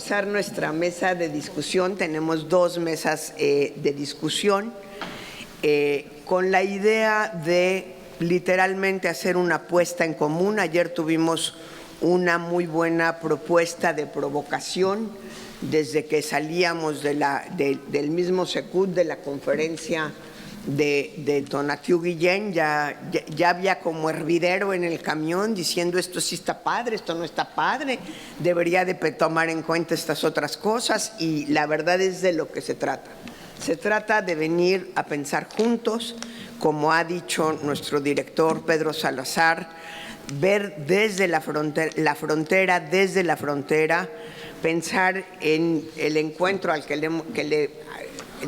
comenzar nuestra mesa de discusión. Tenemos dos mesas de discusión con la idea de literalmente hacer una apuesta en común. Ayer tuvimos una muy buena propuesta de provocación desde que salíamos del mismo Secut, de la conferencia de Tonatiuh Guillén. Ya había como hervidero en el camión diciendo esto sí está padre, esto no está padre, debería de tomar en cuenta estas otras cosas, y la verdad es de lo que se trata. Se trata de venir a pensar juntos, como ha dicho nuestro director Pedro Salazar, ver desde la frontera, desde la frontera, pensar en el encuentro al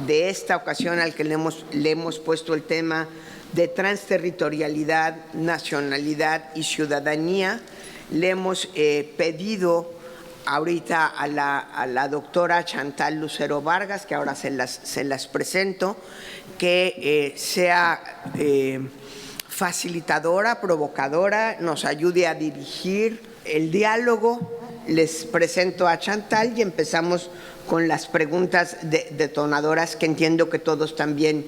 de esta ocasión al que le hemos puesto el tema de transterritorialidad, nacionalidad y ciudadanía. Le hemos pedido ahorita a la doctora Chantal Lucero Vargas, que ahora se las presento, que sea facilitadora, provocadora, nos ayude a dirigir el diálogo. Les presento a Chantal y empezamos con las preguntas detonadoras que entiendo que todos también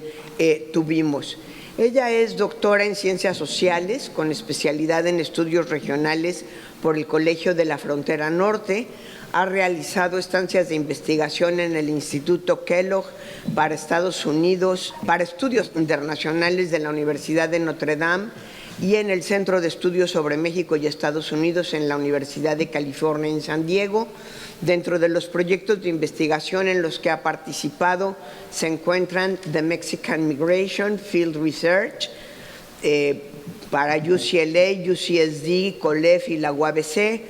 tuvimos. Ella es doctora en Ciencias Sociales con especialidad en Estudios Regionales por el Colegio de la Frontera Norte. Ha realizado estancias de investigación en el Instituto Kellogg para Estados Unidos, para estudios internacionales de la Universidad de Notre Dame, y en el Centro de Estudios sobre México y Estados Unidos en la Universidad de California en San Diego. Dentro de los proyectos de investigación en los que ha participado se encuentran The Mexican Migration Field Research para UCLA, UCSD, COLEF y la UABC,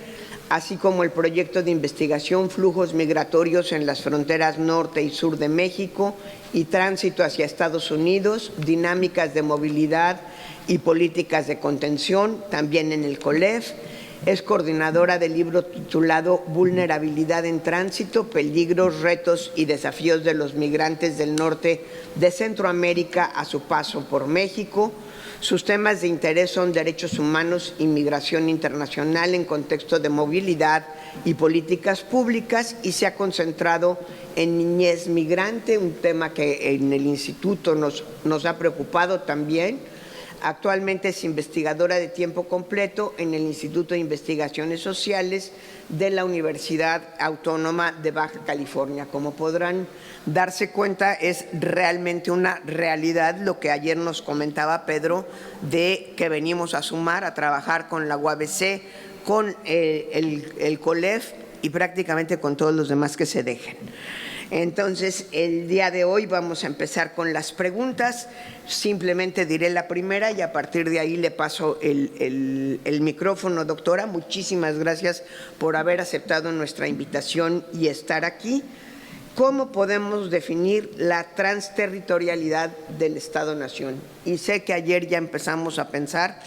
así como el proyecto de investigación Flujos Migratorios en las Fronteras Norte y Sur de México y Tránsito hacia Estados Unidos, Dinámicas de Movilidad y Políticas de Contención, también en el COLEF. Es coordinadora del libro titulado Vulnerabilidad en Tránsito, Peligros, Retos y Desafíos de los Migrantes del Norte de Centroamérica a su paso por México. Sus temas de interés son derechos humanos y migración internacional en contexto de movilidad y políticas públicas, y se ha concentrado en niñez migrante, un tema que en el instituto nos ha preocupado también. Actualmente es investigadora de tiempo completo en el Instituto de Investigaciones Sociales de la Universidad Autónoma de Baja California. Como podrán darse cuenta, es realmente una realidad lo que ayer nos comentaba Pedro, de que venimos a sumar, a trabajar con la UABC, con el COLEF y prácticamente con todos los demás que se dejen. Entonces, el día de hoy vamos a empezar con las preguntas. Simplemente diré la primera y a partir de ahí le paso el micrófono. Doctora, muchísimas gracias por haber aceptado nuestra invitación y estar aquí. ¿Cómo podemos definir la transterritorialidad del Estado-Nación? Y sé que ayer ya empezamos a pensar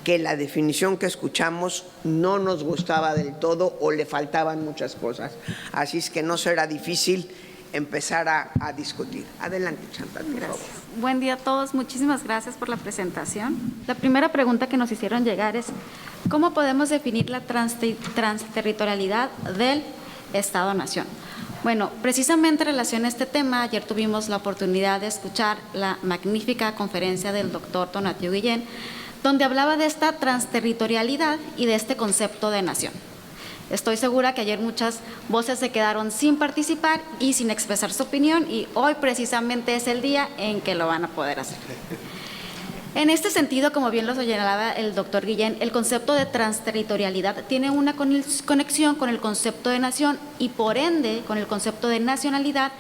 que la definición que escuchamos no nos gustaba del todo o le faltaban muchas cosas. Así es que no será difícil empezar a discutir. Adelante, Chantal. Gracias. Buen día a todos. Muchísimas gracias por la presentación. La primera pregunta que nos hicieron llegar es: ¿cómo podemos definir la transterritorialidad del Estado-Nación? Bueno, precisamente en relación a este tema, ayer tuvimos la oportunidad de escuchar la magnífica conferencia del doctor Tonatiuh Guillén, donde hablaba de esta transterritorialidad y de este concepto de nación. Estoy segura que ayer muchas voces se quedaron sin participar y sin expresar su opinión, y hoy precisamente es el día en que lo van a poder hacer. En este sentido, como bien lo señalaba el doctor Guillén, el concepto de transterritorialidad tiene una conexión con el concepto de nación y por ende con el concepto de nacionalidad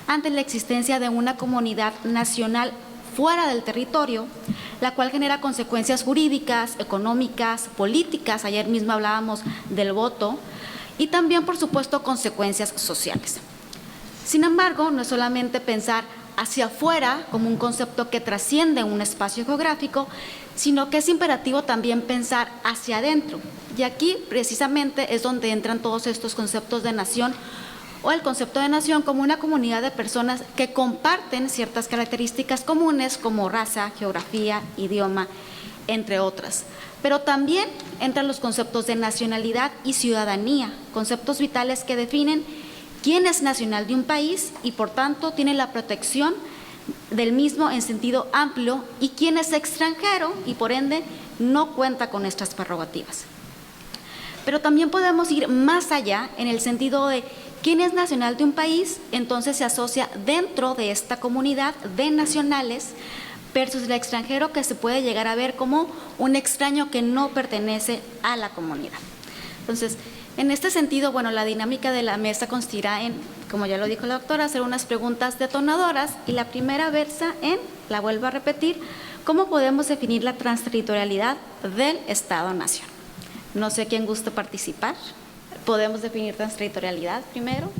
ante la existencia de una comunidad nacional fuera del territorio, la cual genera consecuencias jurídicas, económicas, políticas. Ayer mismo hablábamos del voto, y también, por supuesto, consecuencias sociales. Sin embargo, no es solamente pensar hacia afuera como un concepto que trasciende un espacio geográfico, sino que es imperativo también pensar hacia adentro. Y aquí precisamente es donde entran todos estos conceptos de nación, o el concepto de nación como una comunidad de personas que comparten ciertas características comunes como raza, geografía, idioma entre otras. Pero también entran los conceptos de nacionalidad y ciudadanía, conceptos vitales que definen quién es nacional de un país y por tanto tiene la protección del mismo en sentido amplio y quién es extranjero y por ende no cuenta con estas prerrogativas. Pero también podemos ir más allá en el sentido de quién es nacional de un país, entonces se asocia dentro de esta comunidad de nacionales versus el extranjero que se puede llegar a ver como un extraño que no pertenece a la comunidad. Entonces, en este sentido, bueno, la dinámica de la mesa consistirá en, como ya lo dijo la doctora, hacer unas preguntas detonadoras y la primera versa en, la vuelvo a repetir, ¿cómo podemos definir la transterritorialidad del Estado-Nación? No sé quién gusta participar. ¿Podemos definir transterritorialidad primero?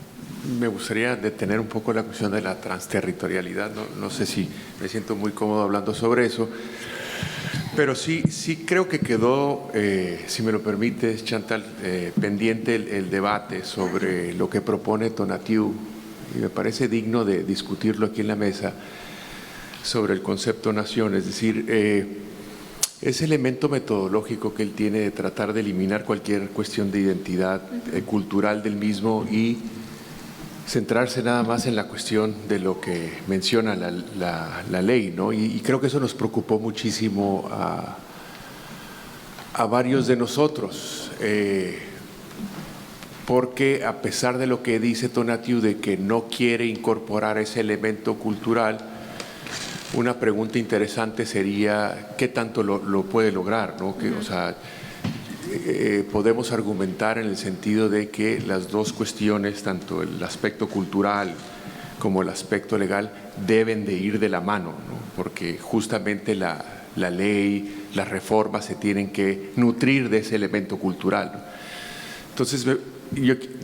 Me gustaría detener un poco la cuestión de la transterritorialidad. No sé si me siento muy cómodo hablando sobre eso, pero sí creo que quedó, si me lo permites, Chantal, pendiente el debate sobre lo que propone Tonatiuh, y me parece digno de discutirlo aquí en la mesa, sobre el concepto nación, es decir, ese elemento metodológico que él tiene de tratar de eliminar cualquier cuestión de identidad cultural del mismo y centrarse nada más en la cuestión de lo que menciona la ley, ¿no? Y creo que eso nos preocupó muchísimo a varios de nosotros, porque a pesar de lo que dice Tonatiuh de que no quiere incorporar ese elemento cultural, una pregunta interesante sería ¿qué tanto lo puede lograr, ¿no? Que, o sea, podemos argumentar en el sentido de que las dos cuestiones, tanto el aspecto cultural como el aspecto legal, deben de ir de la mano, ¿no? Porque justamente la ley, las reformas se tienen que nutrir de ese elemento cultural, ¿no? Entonces,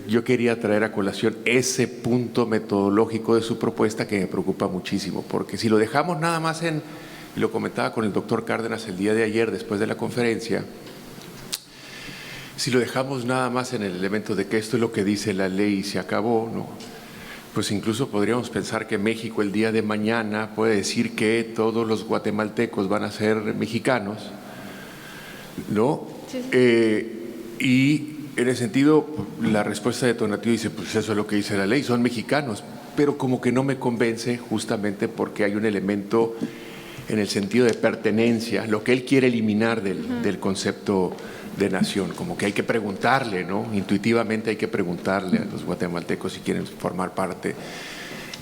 yo quería traer a colación ese punto metodológico de su propuesta que me preocupa muchísimo, porque si lo dejamos nada más en, y lo comentaba con el doctor Cárdenas el día de ayer después de la conferencia, si lo dejamos nada más en el elemento de que esto es lo que dice la ley y se acabó, ¿no? Pues incluso podríamos pensar que México el día de mañana puede decir que todos los guatemaltecos van a ser mexicanos, ¿no? Sí. Y en ese sentido, la respuesta de Tonatiuh dice, pues eso es lo que dice la ley, son mexicanos, pero como que no me convence justamente porque hay un elemento en el sentido de pertenencia, lo que él quiere eliminar del concepto de nación, como que hay que preguntarle, ¿no? Intuitivamente hay que preguntarle a los guatemaltecos si quieren formar parte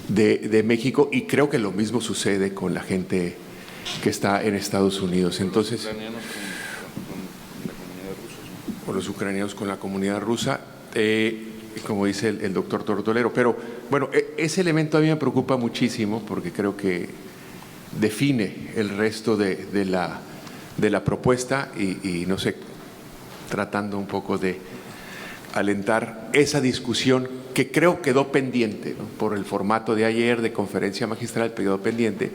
de México, y creo que lo mismo sucede con la gente que está en Estados Unidos. Entonces, o los ucranianos con la comunidad rusa, como dice el doctor Tortolero. Pero bueno, ese elemento a mí me preocupa muchísimo porque creo que define el resto de la propuesta y no sé, tratando un poco de alentar esa discusión que creo quedó pendiente, ¿no? Por el formato de ayer de conferencia magistral, quedó pendiente,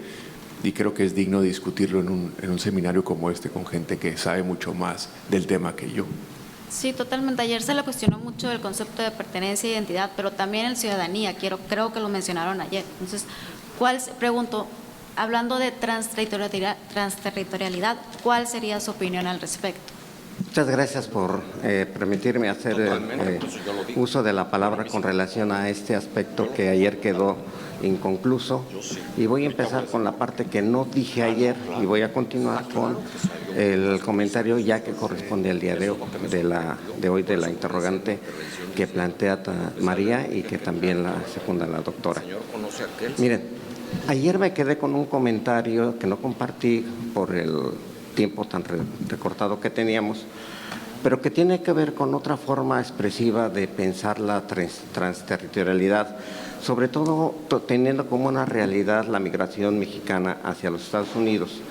y creo que es digno de discutirlo en un seminario como este con gente que sabe mucho más del tema que yo. Sí, totalmente. Ayer se le cuestionó mucho el concepto de pertenencia e identidad, pero también el ciudadanía, creo que lo mencionaron ayer. Entonces, pregunto, hablando de transterritorialidad, ¿cuál sería su opinión al respecto? Muchas gracias por permitirme hacer uso de la palabra con relación a este aspecto que ayer quedó inconcluso, y voy a empezar con la parte que no dije ayer y voy a continuar con el comentario ya que corresponde al día de hoy de la interrogante que plantea María y que también la secunda la doctora. Miren, ayer me quedé con un comentario que no compartí por el tiempo tan recortado que teníamos, pero que tiene que ver con otra forma expresiva de pensar la transterritorialidad, sobre todo teniendo como una realidad la migración mexicana hacia los Estados Unidos.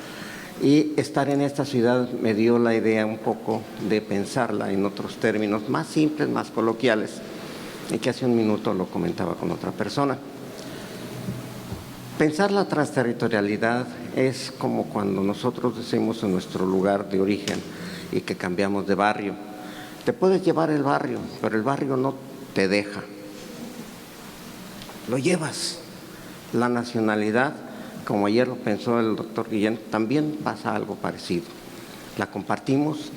Y estar en esta ciudad me dio la idea un poco de pensarla en otros términos más simples, más coloquiales, y que hace un minuto lo comentaba con otra persona. Pensar la transterritorialidad es como cuando nosotros decimos en nuestro lugar de origen y que cambiamos de barrio. Te puedes llevar el barrio, pero el barrio no te deja. Lo llevas. La nacionalidad, como ayer lo pensó el doctor Guillén, también pasa algo parecido. la compartimos,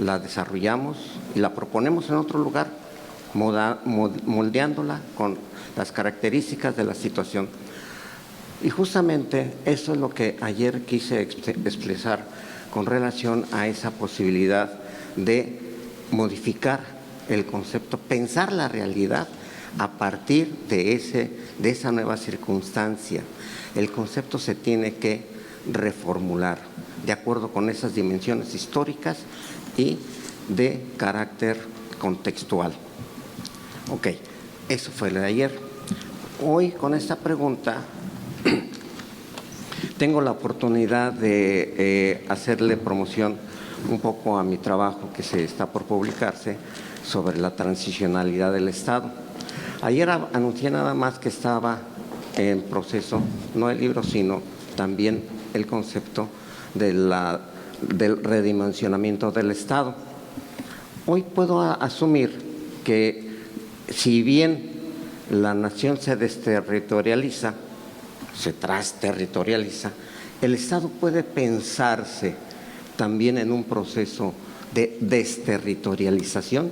la desarrollamos y la proponemos en otro lugar, moldeándola con las características de la situación. Y justamente eso es lo que ayer quise expresar con relación a esa posibilidad de modificar el concepto, pensar la realidad a partir de esa nueva circunstancia. El concepto se tiene que reformular de acuerdo con esas dimensiones históricas y de carácter contextual. Ok, eso fue lo de ayer. Hoy con esta pregunta tengo la oportunidad de hacerle promoción un poco a mi trabajo que se está por publicarse sobre la transicionalidad del Estado. Ayer anuncié nada más que estaba en proceso, no el libro, sino también el concepto del redimensionamiento del Estado. Hoy puedo asumir que si bien la nación se desterritorializa, se trasterritorializa, el Estado puede pensarse también en un proceso de desterritorialización,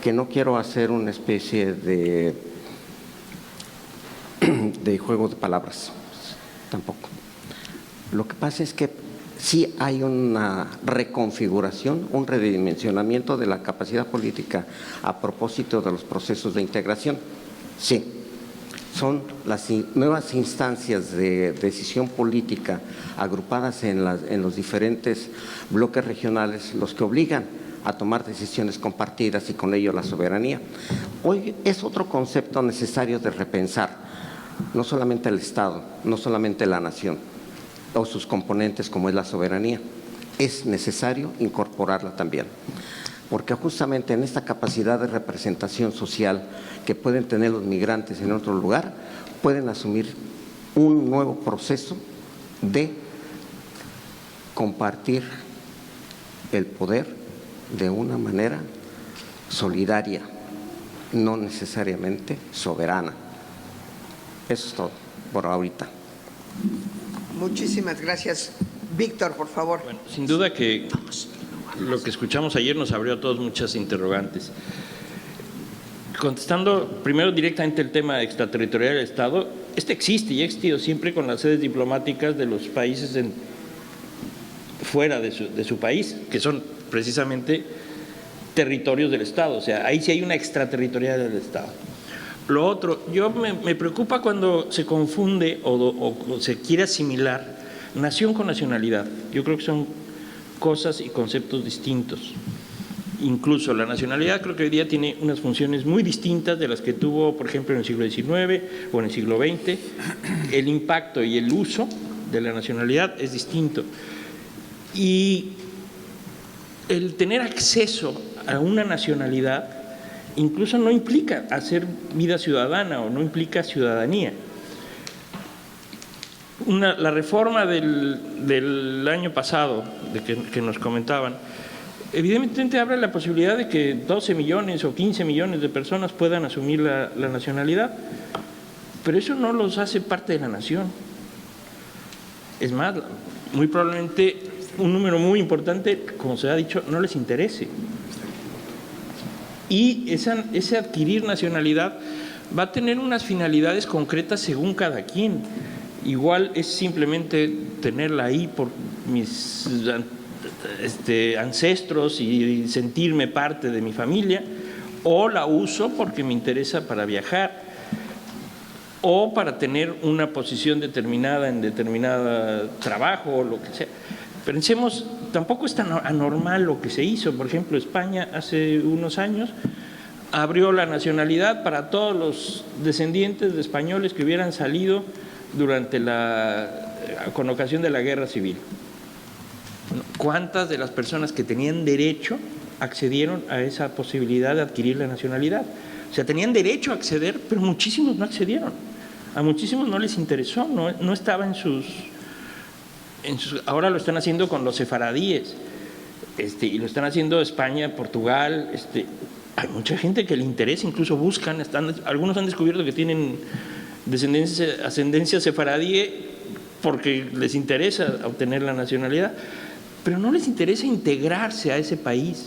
que no quiero hacer una especie de juego de palabras, tampoco. Lo que pasa es que sí hay una reconfiguración, un redimensionamiento de la capacidad política a propósito de los procesos de integración. Sí, son las nuevas instancias de decisión política agrupadas en los diferentes bloques regionales los que obligan a tomar decisiones compartidas y con ello la soberanía. Hoy es otro concepto necesario de repensar, no solamente el Estado, no solamente la nación o sus componentes como es la soberanía, es necesario incorporarla también, porque justamente en esta capacidad de representación social que pueden tener los migrantes en otro lugar, pueden asumir un nuevo proceso de compartir el poder de una manera solidaria, no necesariamente soberana. Eso es todo por ahorita. Muchísimas gracias. Víctor, por favor. Bueno, sin duda que lo que escuchamos ayer nos abrió a todos muchas interrogantes. Contestando primero directamente el tema extraterritorial del Estado, existe y ha existido siempre con las sedes diplomáticas de los países fuera de su país, que son precisamente territorios del Estado, o sea, ahí sí hay una extraterritorialidad del Estado. Lo otro, me preocupa cuando se confunde o se quiere asimilar nación con nacionalidad. Yo creo que son cosas y conceptos distintos. Incluso la nacionalidad creo que hoy día tiene unas funciones muy distintas de las que tuvo, por ejemplo, en el siglo XIX o en el siglo XX. El impacto y el uso de la nacionalidad es distinto. Y el tener acceso a una nacionalidad incluso no implica hacer vida ciudadana o no implica ciudadanía. La reforma del año pasado, que nos comentaban, evidentemente abre la posibilidad de que 12 millones o 15 millones de personas puedan asumir la nacionalidad, pero eso no los hace parte de la nación. Es más, muy probablemente un número muy importante, como se ha dicho, no les interese. Y ese adquirir nacionalidad va a tener unas finalidades concretas según cada quien. Igual es simplemente tenerla ahí por mis ancestros y sentirme parte de mi familia, o la uso porque me interesa para viajar o para tener una posición determinada en determinado trabajo o lo que sea. Pensemos, tampoco es tan anormal lo que se hizo. Por ejemplo, España hace unos años abrió la nacionalidad para todos los descendientes de españoles que hubieran salido durante con ocasión de la Guerra Civil. ¿Cuántas de las personas que tenían derecho accedieron a esa posibilidad de adquirir la nacionalidad? O sea, tenían derecho a acceder, pero muchísimos no accedieron. A muchísimos no les interesó, no estaba en sus... Ahora lo están haciendo con los sefaradíes, y lo están haciendo España, Portugal. Hay mucha gente que le interesa, incluso buscan, algunos han descubierto que tienen ascendencia sefaradí porque les interesa obtener la nacionalidad. pero no les interesa integrarse a ese país.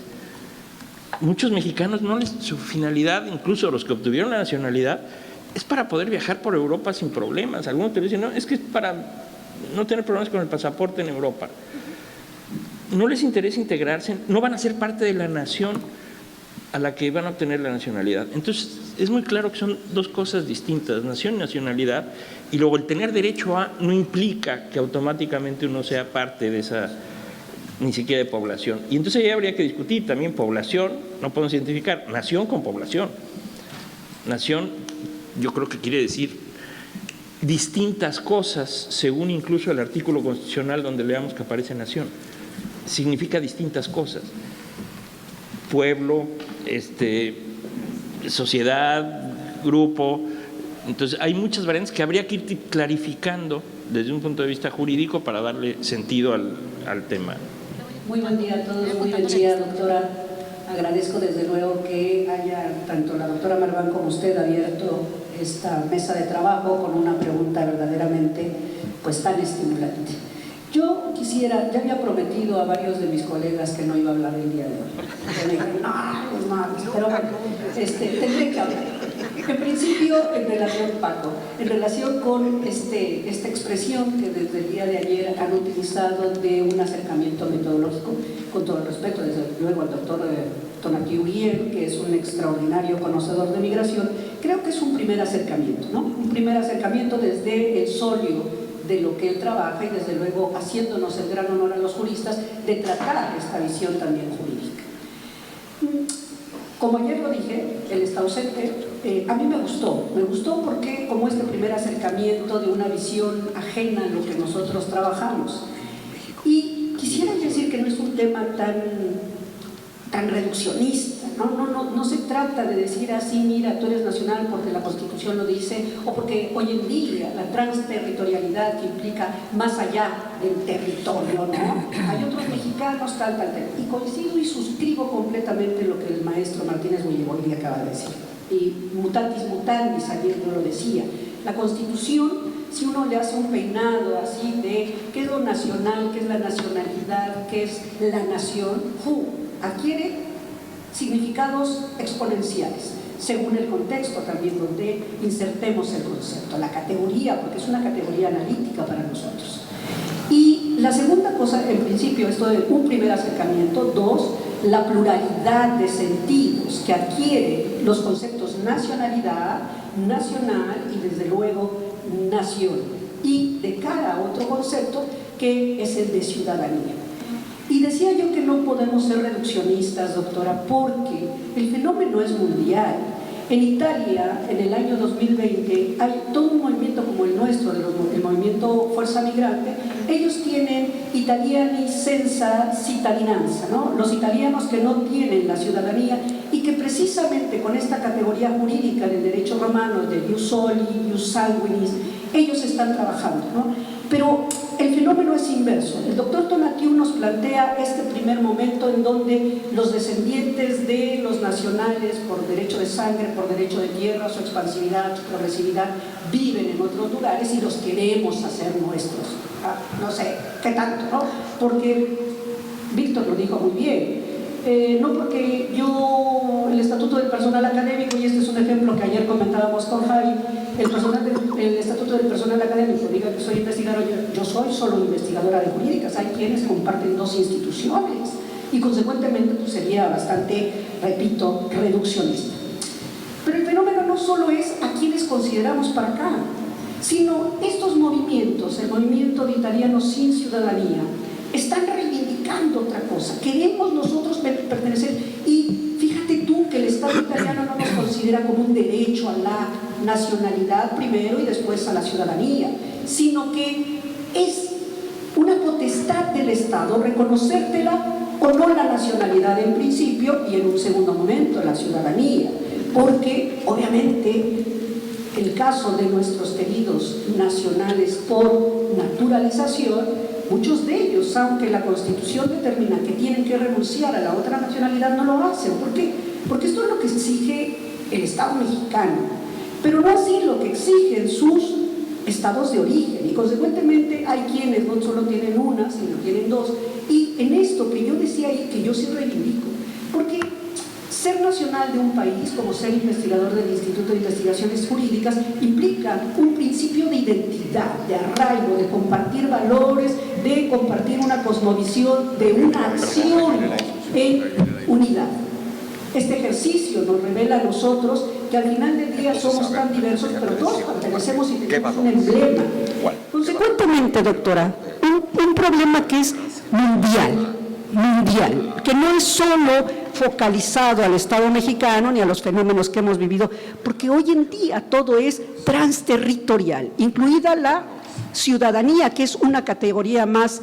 Muchos mexicanos, su finalidad, incluso los que obtuvieron la nacionalidad, es para poder viajar por Europa sin problemas. Algunos te dicen, no, es que es para no tener problemas con el pasaporte en Europa. No les interesa integrarse, no van a ser parte de la nación a la que van a obtener la nacionalidad. Entonces, es muy claro que son dos cosas distintas, nación y nacionalidad, y luego el tener derecho a no implica que automáticamente uno sea parte de esa, ni siquiera de población. Y entonces ahí habría que discutir también población, no podemos identificar nación con población. Nación, yo creo que quiere decir distintas cosas, según incluso el artículo constitucional donde leamos que aparece nación. Significa distintas cosas. Pueblo, sociedad, grupo. Entonces hay muchas variantes que habría que ir clarificando desde un punto de vista jurídico para darle sentido al tema. Muy buen día a todos, muy buen día, doctora. Agradezco desde luego que haya tanto la doctora Marván como usted abierto esta mesa de trabajo con una pregunta verdaderamente pues tan estimulante. Yo quisiera, ya había prometido a varios de mis colegas que no iba a hablar el día de hoy. Me dijeron, no, es malo, pero bueno, tendré que hablar. En principio, en relación, Paco, en relación con esta expresión que desde el día de ayer han utilizado de un acercamiento metodológico, con todo el respeto, desde luego al doctor Tonatiuh Guillén, que es un extraordinario conocedor de migración, creo que es un primer acercamiento, ¿no? Un primer acercamiento desde el sólido de lo que él trabaja y desde luego haciéndonos el gran honor a los juristas de tratar esta visión también jurídica. Como ayer lo dije, él está ausente, a mí me gustó porque como este primer acercamiento de una visión ajena a lo que nosotros trabajamos. Y quisiera decir que no es un tema tan reduccionista, no se trata de decir así, mira, tú eres nacional porque la Constitución lo dice, o porque hoy en día la transterritorialidad que implica más allá del territorio, ¿no? Hay otros mexicanos, tal. Y coincido y suscribo completamente lo que el maestro Martínez Williboldi acaba de decir. Y mutatis mutandis, ayer yo lo decía, la Constitución, si uno le hace un peinado así de qué es lo nacional, qué es la nacionalidad, qué es la nación, adquiere significados exponenciales, según el contexto también donde insertemos el concepto, la categoría, porque es una categoría analítica para nosotros. Y la segunda cosa, en principio, esto de un primer acercamiento. Dos, la pluralidad de sentidos que adquiere los conceptos nacionalidad, nacional y desde luego nación, y de cara a otro concepto que es el de ciudadanía. Y decía yo que no podemos ser reduccionistas, doctora, porque el fenómeno es mundial. En Italia, en el año 2020, hay todo un movimiento como el nuestro, el movimiento Fuerza Migrante. Ellos tienen Italiani senza cittadinanza, ¿no? Los italianos que no tienen la ciudadanía y que precisamente con esta categoría jurídica del derecho romano, de ius soli, ius sanguinis, ellos están trabajando, ¿no? Pero el fenómeno es inverso. El doctor Tonatiuh nos plantea este primer momento en donde los descendientes de los nacionales por derecho de sangre, por derecho de tierra, su expansividad, su progresividad, viven en otros lugares y los queremos hacer nuestros. No sé, ¿qué tanto, no? Porque Víctor lo dijo muy bien. No porque el estatuto del personal académico, y este es un ejemplo que ayer comentábamos con Javi, el estatuto del personal académico diga que soy investigadora, yo soy solo investigadora de jurídicas. Hay quienes comparten dos instituciones y consecuentemente pues, sería bastante, repito, reduccionista. Pero el fenómeno no solo es a quienes consideramos para acá, sino estos movimientos, el movimiento de italianos sin ciudadanía, están reivindicando otra cosa. Queremos nosotros pertenecer, y fíjate tú que el Estado italiano no nos considera como un derecho a la nacionalidad primero y después a la ciudadanía, sino que es una potestad del Estado reconocértela o no la nacionalidad en principio y en un segundo momento la ciudadanía, porque obviamente el caso de nuestros queridos nacionales por naturalización, muchos de ellos, aunque la Constitución determina que tienen que renunciar a la otra nacionalidad, no lo hacen. ¿Por qué? Porque esto es lo que exige el Estado mexicano, pero no así lo que exigen sus estados de origen, y consecuentemente hay quienes no solo tienen una, sino tienen dos, Y en esto que yo decía ahí, que yo sí reivindico, porque ser nacional de un país, como ser investigador del Instituto de Investigaciones Jurídicas, implica un principio de identidad, de arraigo, de compartir valores, de compartir una cosmovisión, de una acción en unidad. Este ejercicio nos revela a nosotros que al final del día somos tan diversos, pero todos pertenecemos y tenemos un emblema. Consecuentemente, doctora, un problema que es mundial, que no es solo focalizado al Estado mexicano ni a los fenómenos que hemos vivido, porque hoy en día todo es transterritorial, incluida la ciudadanía, que es una categoría más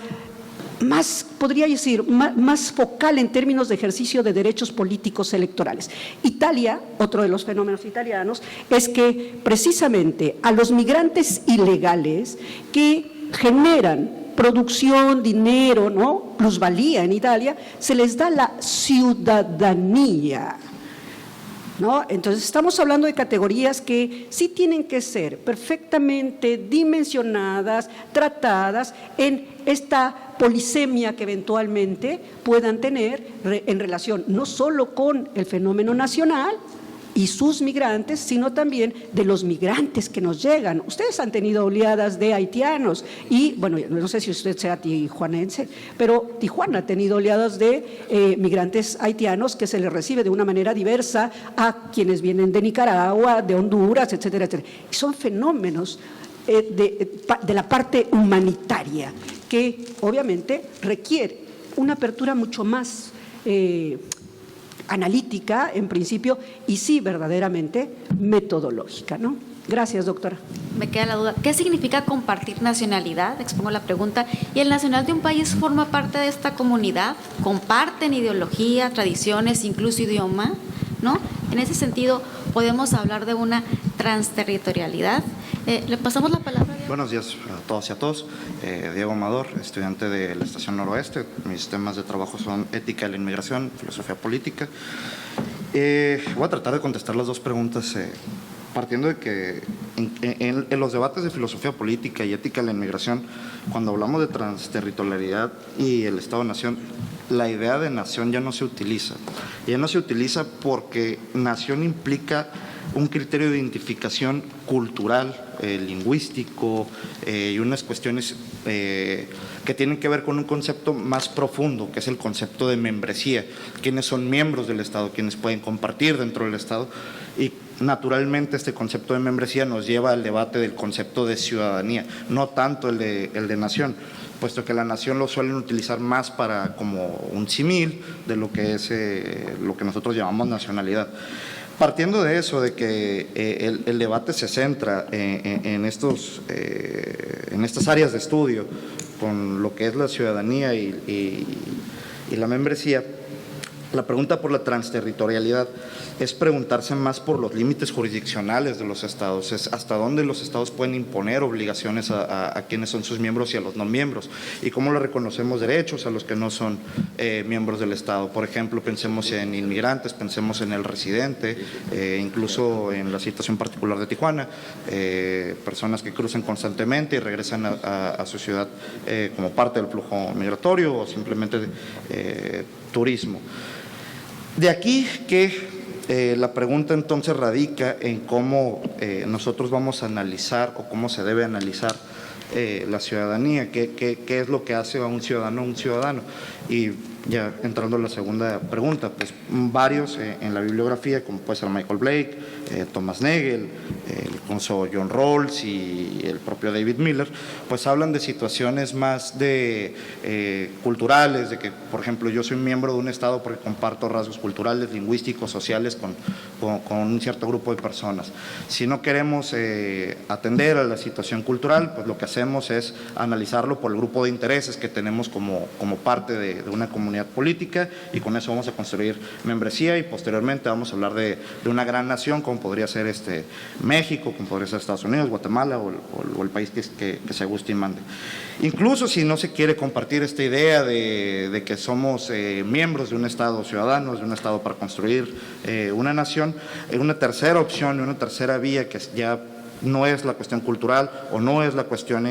podría decir, más focal en términos de ejercicio de derechos políticos electorales. Italia, otro de los fenómenos italianos, es que precisamente a los migrantes ilegales que generan producción, dinero, ¿no?, plusvalía en Italia, se les da la ciudadanía, ¿no? Entonces estamos hablando de categorías que sí tienen que ser perfectamente dimensionadas, tratadas en esta polisemia que eventualmente puedan tener en relación no solo con el fenómeno nacional y sus migrantes, sino también de los migrantes que nos llegan. Ustedes han tenido oleadas de haitianos y, bueno, no sé si usted sea tijuanense, pero Tijuana ha tenido oleadas de migrantes haitianos que se les recibe de una manera diversa a quienes vienen de Nicaragua, de Honduras, etcétera, etcétera. Y son fenómenos de la parte humanitaria que obviamente requiere una apertura mucho más analítica, en principio, y sí, verdaderamente metodológica, ¿no? Gracias, doctora. Me queda la duda, ¿qué significa compartir nacionalidad? Expongo la pregunta. ¿Y el nacional de un país forma parte de esta comunidad? ¿Comparten ideología, tradiciones, incluso idioma? ¿No? En ese sentido, ¿podemos hablar de una transterritorialidad? Le pasamos la palabra. Buenos días a todas y a todos. Diego Amador, estudiante de la Estación Noroeste. Mis temas de trabajo son ética de la inmigración, filosofía política. Voy a tratar de contestar las dos preguntas partiendo de que en los debates de filosofía política y ética de la inmigración, cuando hablamos de transterritorialidad y el Estado-Nación, la idea de nación ya no se utiliza. Ya no se utiliza porque nación implica un criterio de identificación cultural, lingüístico y unas cuestiones que tienen que ver con un concepto más profundo, que es el concepto de membresía. Quiénes son miembros del Estado, quiénes pueden compartir dentro del Estado. Y naturalmente este concepto de membresía nos lleva al debate del concepto de ciudadanía, no tanto el de nación, puesto que la nación lo suelen utilizar más para como un símil de lo que es lo que nosotros llamamos nacionalidad. Partiendo de eso, de que el debate se centra en estas áreas de estudio, con lo que es la ciudadanía y la membresía, la pregunta por la transterritorialidad es preguntarse más por los límites jurisdiccionales de los estados, es hasta dónde los estados pueden imponer obligaciones a quienes son sus miembros y a los no miembros, y cómo le reconocemos derechos a los que no son miembros del estado. Por ejemplo, pensemos en inmigrantes, pensemos en el residente, incluso en la situación particular de Tijuana, personas que cruzan constantemente y regresan a su ciudad como parte del flujo migratorio o simplemente turismo. De aquí que la pregunta entonces radica en cómo nosotros vamos a analizar o cómo se debe analizar la ciudadanía, qué es lo que hace a un ciudadano. Y ya entrando a la segunda pregunta, pues varios en la bibliografía, como puede ser Michael Blake, Thomas Nagel, el conso John Rawls y el propio David Miller, pues hablan de situaciones más culturales, de que, por ejemplo, yo soy miembro de un estado porque comparto rasgos culturales, lingüísticos, sociales con un cierto grupo de personas. Si no queremos atender a la situación cultural, pues lo que hacemos es analizarlo por el grupo de intereses que tenemos como parte de una comunidad política, y con eso vamos a construir membresía, y posteriormente vamos a hablar de una gran nación como podría ser México, como podría ser Estados Unidos, Guatemala o el país que se guste y mande. Incluso si no se quiere compartir esta idea de que somos miembros de un Estado, ciudadanos de un Estado para construir una nación, una tercera opción, una tercera vía que ya no es la cuestión cultural o no es la cuestión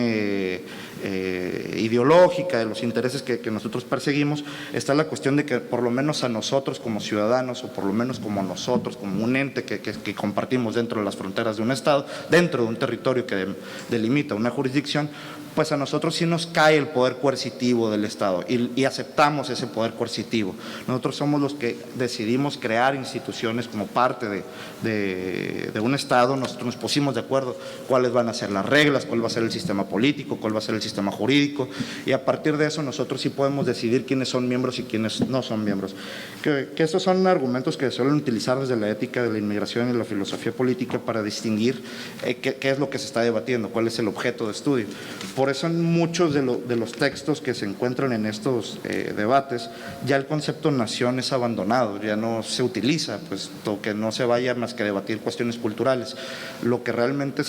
ideológica de los intereses que nosotros perseguimos, está la cuestión de que por lo menos a nosotros como ciudadanos, o por lo menos como nosotros, como un ente que compartimos dentro de las fronteras de un Estado, dentro de un territorio que delimita una jurisdicción, pues a nosotros sí nos cae el poder coercitivo del Estado y aceptamos ese poder coercitivo. Nosotros somos los que decidimos crear instituciones como parte de un Estado. Nosotros nos pusimos de acuerdo cuáles van a ser las reglas, cuál va a ser el sistema político, cuál va a ser el sistema jurídico, y a partir de eso nosotros sí podemos decidir quiénes son miembros y quiénes no son miembros. Que estos son argumentos que suelen utilizar desde la ética de la inmigración y la filosofía política para distinguir qué es lo que se está debatiendo, cuál es el objeto de estudio. Por eso en muchos de los textos que se encuentran en estos debates, ya el concepto nación es abandonado, ya no se utiliza, pues que no se vaya más que a debatir cuestiones culturales. Lo que realmente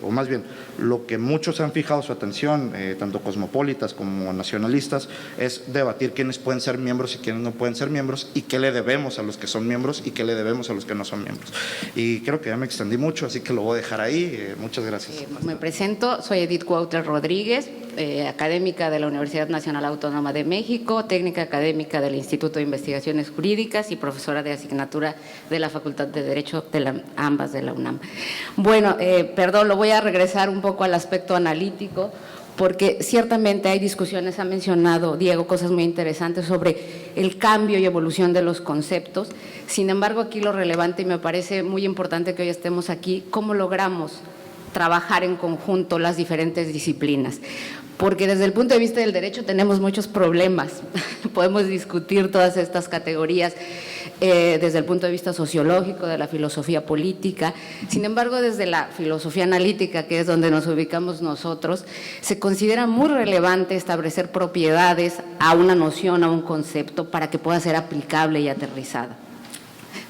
o más bien, lo que muchos han fijado su atención, tanto cosmopolitas como nacionalistas, es debatir quiénes pueden ser miembros y quiénes no pueden ser miembros, y qué le debemos a los que son miembros y qué le debemos a los que no son miembros. Y creo que ya me extendí mucho, así que lo voy a dejar ahí. Muchas gracias. Me presento, soy Edith Cuautla Rodríguez, académica de la Universidad Nacional Autónoma de México, técnica académica del Instituto de Investigaciones Jurídicas y profesora de asignatura de la Facultad de Derecho de ambas de la UNAM. Bueno, perdón, lo voy a regresar un poco al aspecto analítico, porque ciertamente hay discusiones, ha mencionado Diego cosas muy interesantes sobre el cambio y evolución de los conceptos. Sin embargo, aquí lo relevante, y me parece muy importante que hoy estemos aquí, cómo logramos trabajar en conjunto las diferentes disciplinas, porque desde el punto de vista del derecho tenemos muchos problemas. Podemos discutir todas estas categorías desde el punto de vista sociológico, de la filosofía política. Sin embargo, desde la filosofía analítica, que es donde nos ubicamos nosotros, se considera muy relevante establecer propiedades a una noción, a un concepto, para que pueda ser aplicable y aterrizada.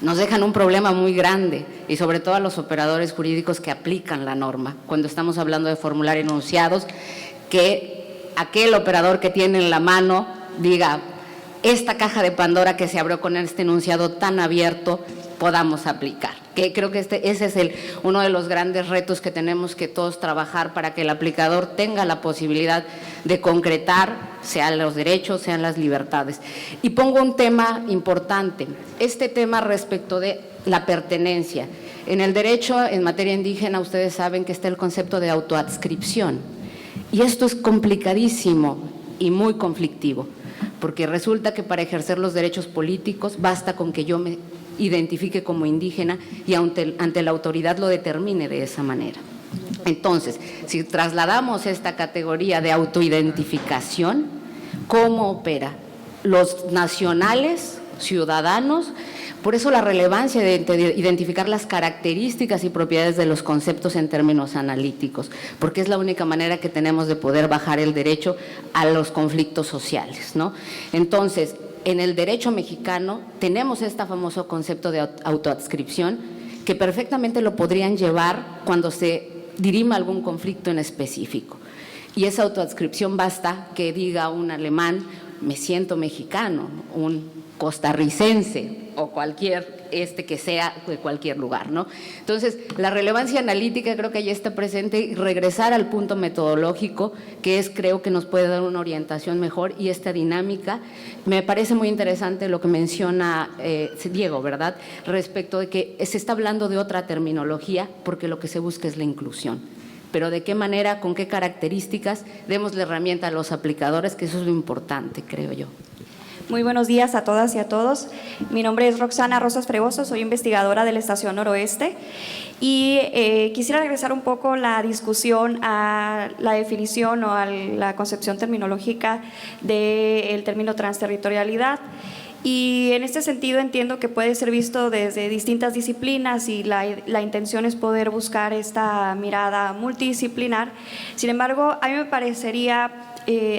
Nos dejan un problema muy grande, y sobre todo a los operadores jurídicos que aplican la norma. Cuando estamos hablando de formular enunciados, que aquel operador que tiene en la mano diga: esta caja de Pandora que se abrió con este enunciado tan abierto, podamos aplicar. Que creo que ese es uno de los grandes retos que tenemos que todos trabajar, para que el aplicador tenga la posibilidad de concretar, sean los derechos, sean las libertades. Y pongo un tema importante, este tema respecto de la pertenencia. En el derecho, en materia indígena, ustedes saben que está el concepto de autoadscripción, y esto es complicadísimo y muy conflictivo, porque resulta que para ejercer los derechos políticos basta con que yo me identifique como indígena y ante la autoridad lo determine de esa manera. Entonces, si trasladamos esta categoría de autoidentificación, ¿cómo opera? Los nacionales, ciudadanos. Por eso la relevancia de identificar las características y propiedades de los conceptos en términos analíticos, porque es la única manera que tenemos de poder bajar el derecho a los conflictos sociales, ¿no? Entonces, en el derecho mexicano tenemos este famoso concepto de autoadscripción, que perfectamente lo podrían llevar cuando se dirima algún conflicto en específico. Y esa autoadscripción basta que diga un alemán: me siento mexicano, un costarricense o cualquier que sea de cualquier lugar, ¿no? Entonces, la relevancia analítica creo que ya está presente, y regresar al punto metodológico, que creo que nos puede dar una orientación mejor, y esta dinámica. Me parece muy interesante lo que menciona Diego, ¿verdad?, respecto de que se está hablando de otra terminología, porque lo que se busca es la inclusión. Pero de qué manera, con qué características, demos la herramienta a los aplicadores, que eso es lo importante, creo yo. Muy buenos días a todas y a todos. Mi nombre es Roxana Rosas Fregoso, soy investigadora de la Estación Noroeste, y quisiera regresar un poco la discusión a la definición o a la concepción terminológica del término transterritorialidad. Y en este sentido entiendo que puede ser visto desde distintas disciplinas, y la intención es poder buscar esta mirada multidisciplinar. Sin embargo, a mí me parecería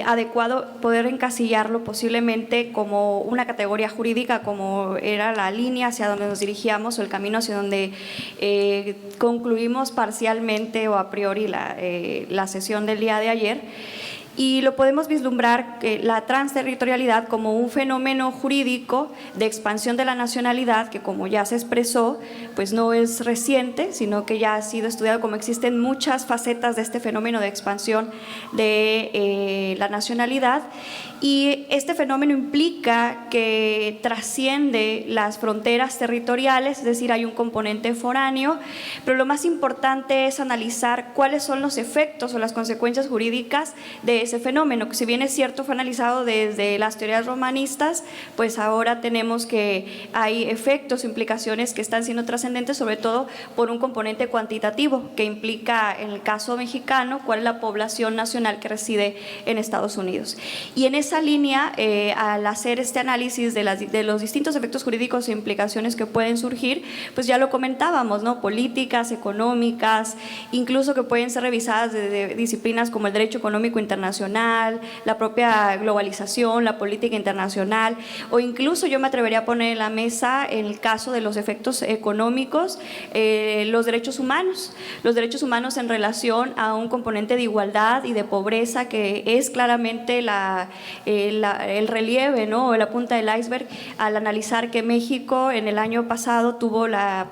adecuado poder encasillarlo posiblemente como una categoría jurídica, como era la línea hacia donde nos dirigíamos, o el camino hacia donde concluimos parcialmente o a priori la sesión del día de ayer. y lo podemos vislumbrar la transterritorialidad como un fenómeno jurídico de expansión de la nacionalidad que, como ya se expresó, pues no es reciente, sino que ya ha sido estudiado, como existen muchas facetas de este fenómeno de expansión de la nacionalidad, y este fenómeno implica que trasciende las fronteras territoriales, es decir, hay un componente foráneo, pero lo más importante es analizar cuáles son los efectos o las consecuencias jurídicas de ese fenómeno, que si bien es cierto fue analizado desde las teorías romanistas, pues ahora tenemos que hay efectos, implicaciones que están siendo trascendentes, sobre todo por un componente cuantitativo que implica, en el caso mexicano, cuál es la población nacional que reside en Estados Unidos. Y en esa línea, al hacer este análisis de los distintos efectos jurídicos e implicaciones que pueden surgir, pues ya lo comentábamos, ¿no? Políticas, económicas, incluso que pueden ser revisadas desde disciplinas como el derecho económico internacional, la propia globalización, la política internacional, o incluso yo me atrevería a poner en la mesa, en el caso de los efectos económicos, los derechos humanos en relación a un componente de igualdad y de pobreza que es claramente el relieve, ¿no? O la punta del iceberg al analizar que México en el año pasado tuvo la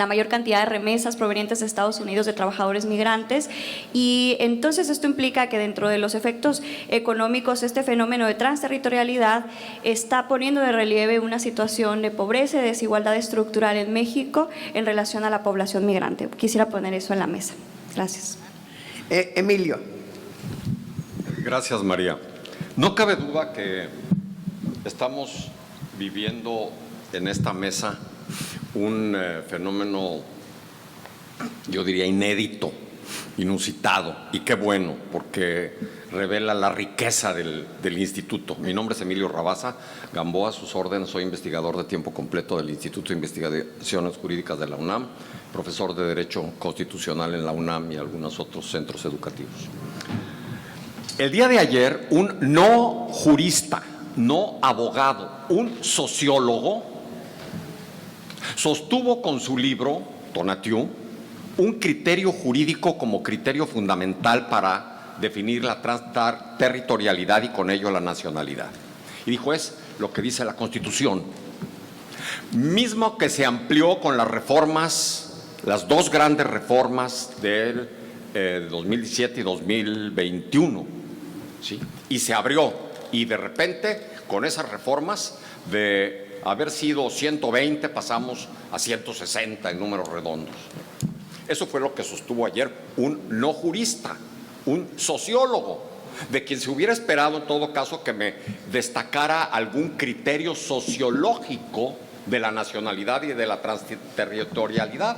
mayor cantidad de remesas provenientes de Estados Unidos de trabajadores migrantes, y entonces esto implica que dentro de los efectos económicos este fenómeno de transterritorialidad está poniendo de relieve una situación de pobreza y desigualdad estructural en México en relación a la población migrante. Quisiera poner eso en la mesa. Gracias. Emilio. Gracias, María. No cabe duda que estamos viviendo en esta mesa un fenómeno, yo diría, inédito, inusitado, y qué bueno, porque revela la riqueza del instituto. Mi nombre es Emilio Rabasa Gamboa, a sus órdenes, soy investigador de tiempo completo del Instituto de Investigaciones Jurídicas de la UNAM, profesor de Derecho Constitucional en la UNAM y algunos otros centros educativos. El día de ayer, un no jurista, no abogado, un sociólogo, sostuvo con su libro, Tonatiuh, un criterio jurídico como criterio fundamental para definir la transterritorialidad y con ello la nacionalidad. Y dijo, es lo que dice la Constitución, mismo que se amplió con las reformas, las dos grandes reformas del 2017 y 2021, ¿sí? Y se abrió, y de repente con esas reformas de haber sido 120 pasamos a 160 en números redondos. Eso fue lo que sostuvo ayer un no jurista, un sociólogo, de quien se hubiera esperado en todo caso que me destacara algún criterio sociológico de la nacionalidad y de la transterritorialidad.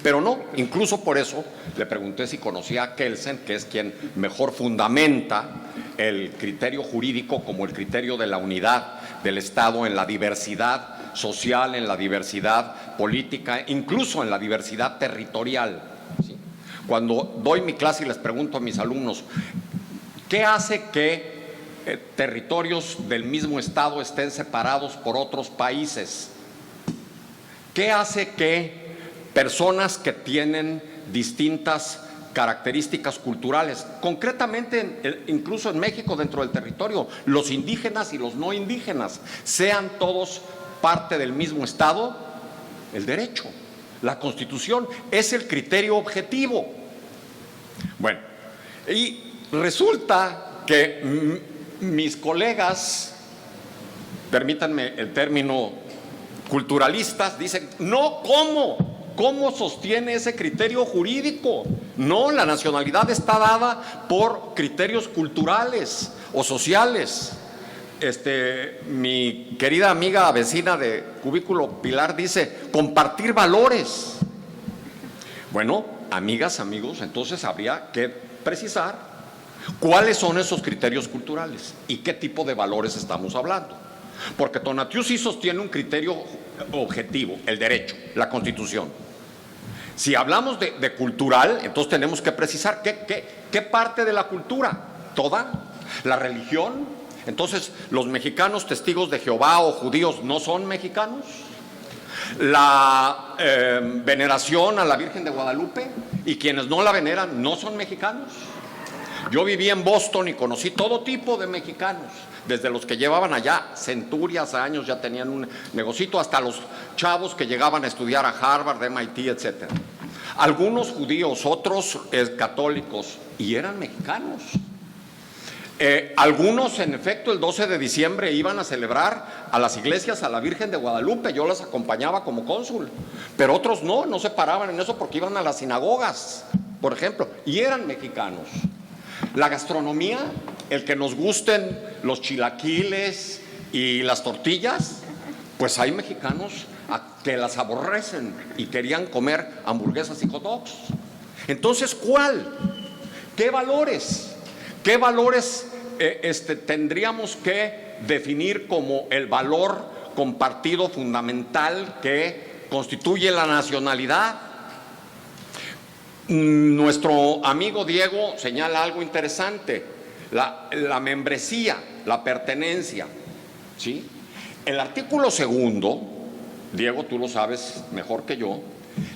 Pero no, incluso por eso le pregunté si conocía a Kelsen, que es quien mejor fundamenta el criterio jurídico como el criterio de la unidad del Estado en la diversidad social, en la diversidad política, incluso en la diversidad territorial. ¿Sí? Cuando doy mi clase y les pregunto a mis alumnos, ¿qué hace que territorios del mismo Estado estén separados por otros países? ¿Qué hace que personas que tienen distintas características culturales, concretamente incluso en México dentro del territorio, los indígenas y los no indígenas, sean todos parte del mismo Estado? El derecho, la Constitución es el criterio objetivo. Bueno, y resulta que mis colegas, permítanme el término, culturalistas, dicen, no, ¿cómo sostiene ese criterio jurídico? No, la nacionalidad está dada por criterios culturales o sociales. Mi querida amiga vecina de Cubículo, Pilar, dice, compartir valores. Bueno, amigas, amigos, entonces habría que precisar cuáles son esos criterios culturales y qué tipo de valores estamos hablando. Porque Tonatiuh sí sostiene un criterio objetivo, el derecho, la Constitución. Si hablamos de cultural, entonces tenemos que precisar qué parte de la cultura, toda, la religión. Entonces, ¿los mexicanos testigos de Jehová o judíos no son mexicanos? ¿La veneración a la Virgen de Guadalupe y quienes no la veneran no son mexicanos? Yo viví en Boston y conocí todo tipo de mexicanos, desde los que llevaban allá centurias años, ya tenían un negocito, hasta los chavos que llegaban a estudiar a Harvard, MIT, etc. Algunos judíos, otros católicos, y eran mexicanos. Algunos, en efecto, el 12 de diciembre iban a celebrar a las iglesias a la Virgen de Guadalupe, yo las acompañaba como cónsul, pero otros no se paraban en eso porque iban a las sinagogas, por ejemplo, y eran mexicanos. La gastronomía, el que nos gusten los chilaquiles y las tortillas, pues hay mexicanos que las aborrecen y querían comer hamburguesas y hot dogs. Entonces, ¿cuál? ¿Qué valores? ¿Qué valores tendríamos que definir como el valor compartido fundamental que constituye la nacionalidad? Nuestro amigo Diego señala algo interesante, la membresía, la pertenencia, ¿sí? El artículo 2, Diego, tú lo sabes mejor que yo,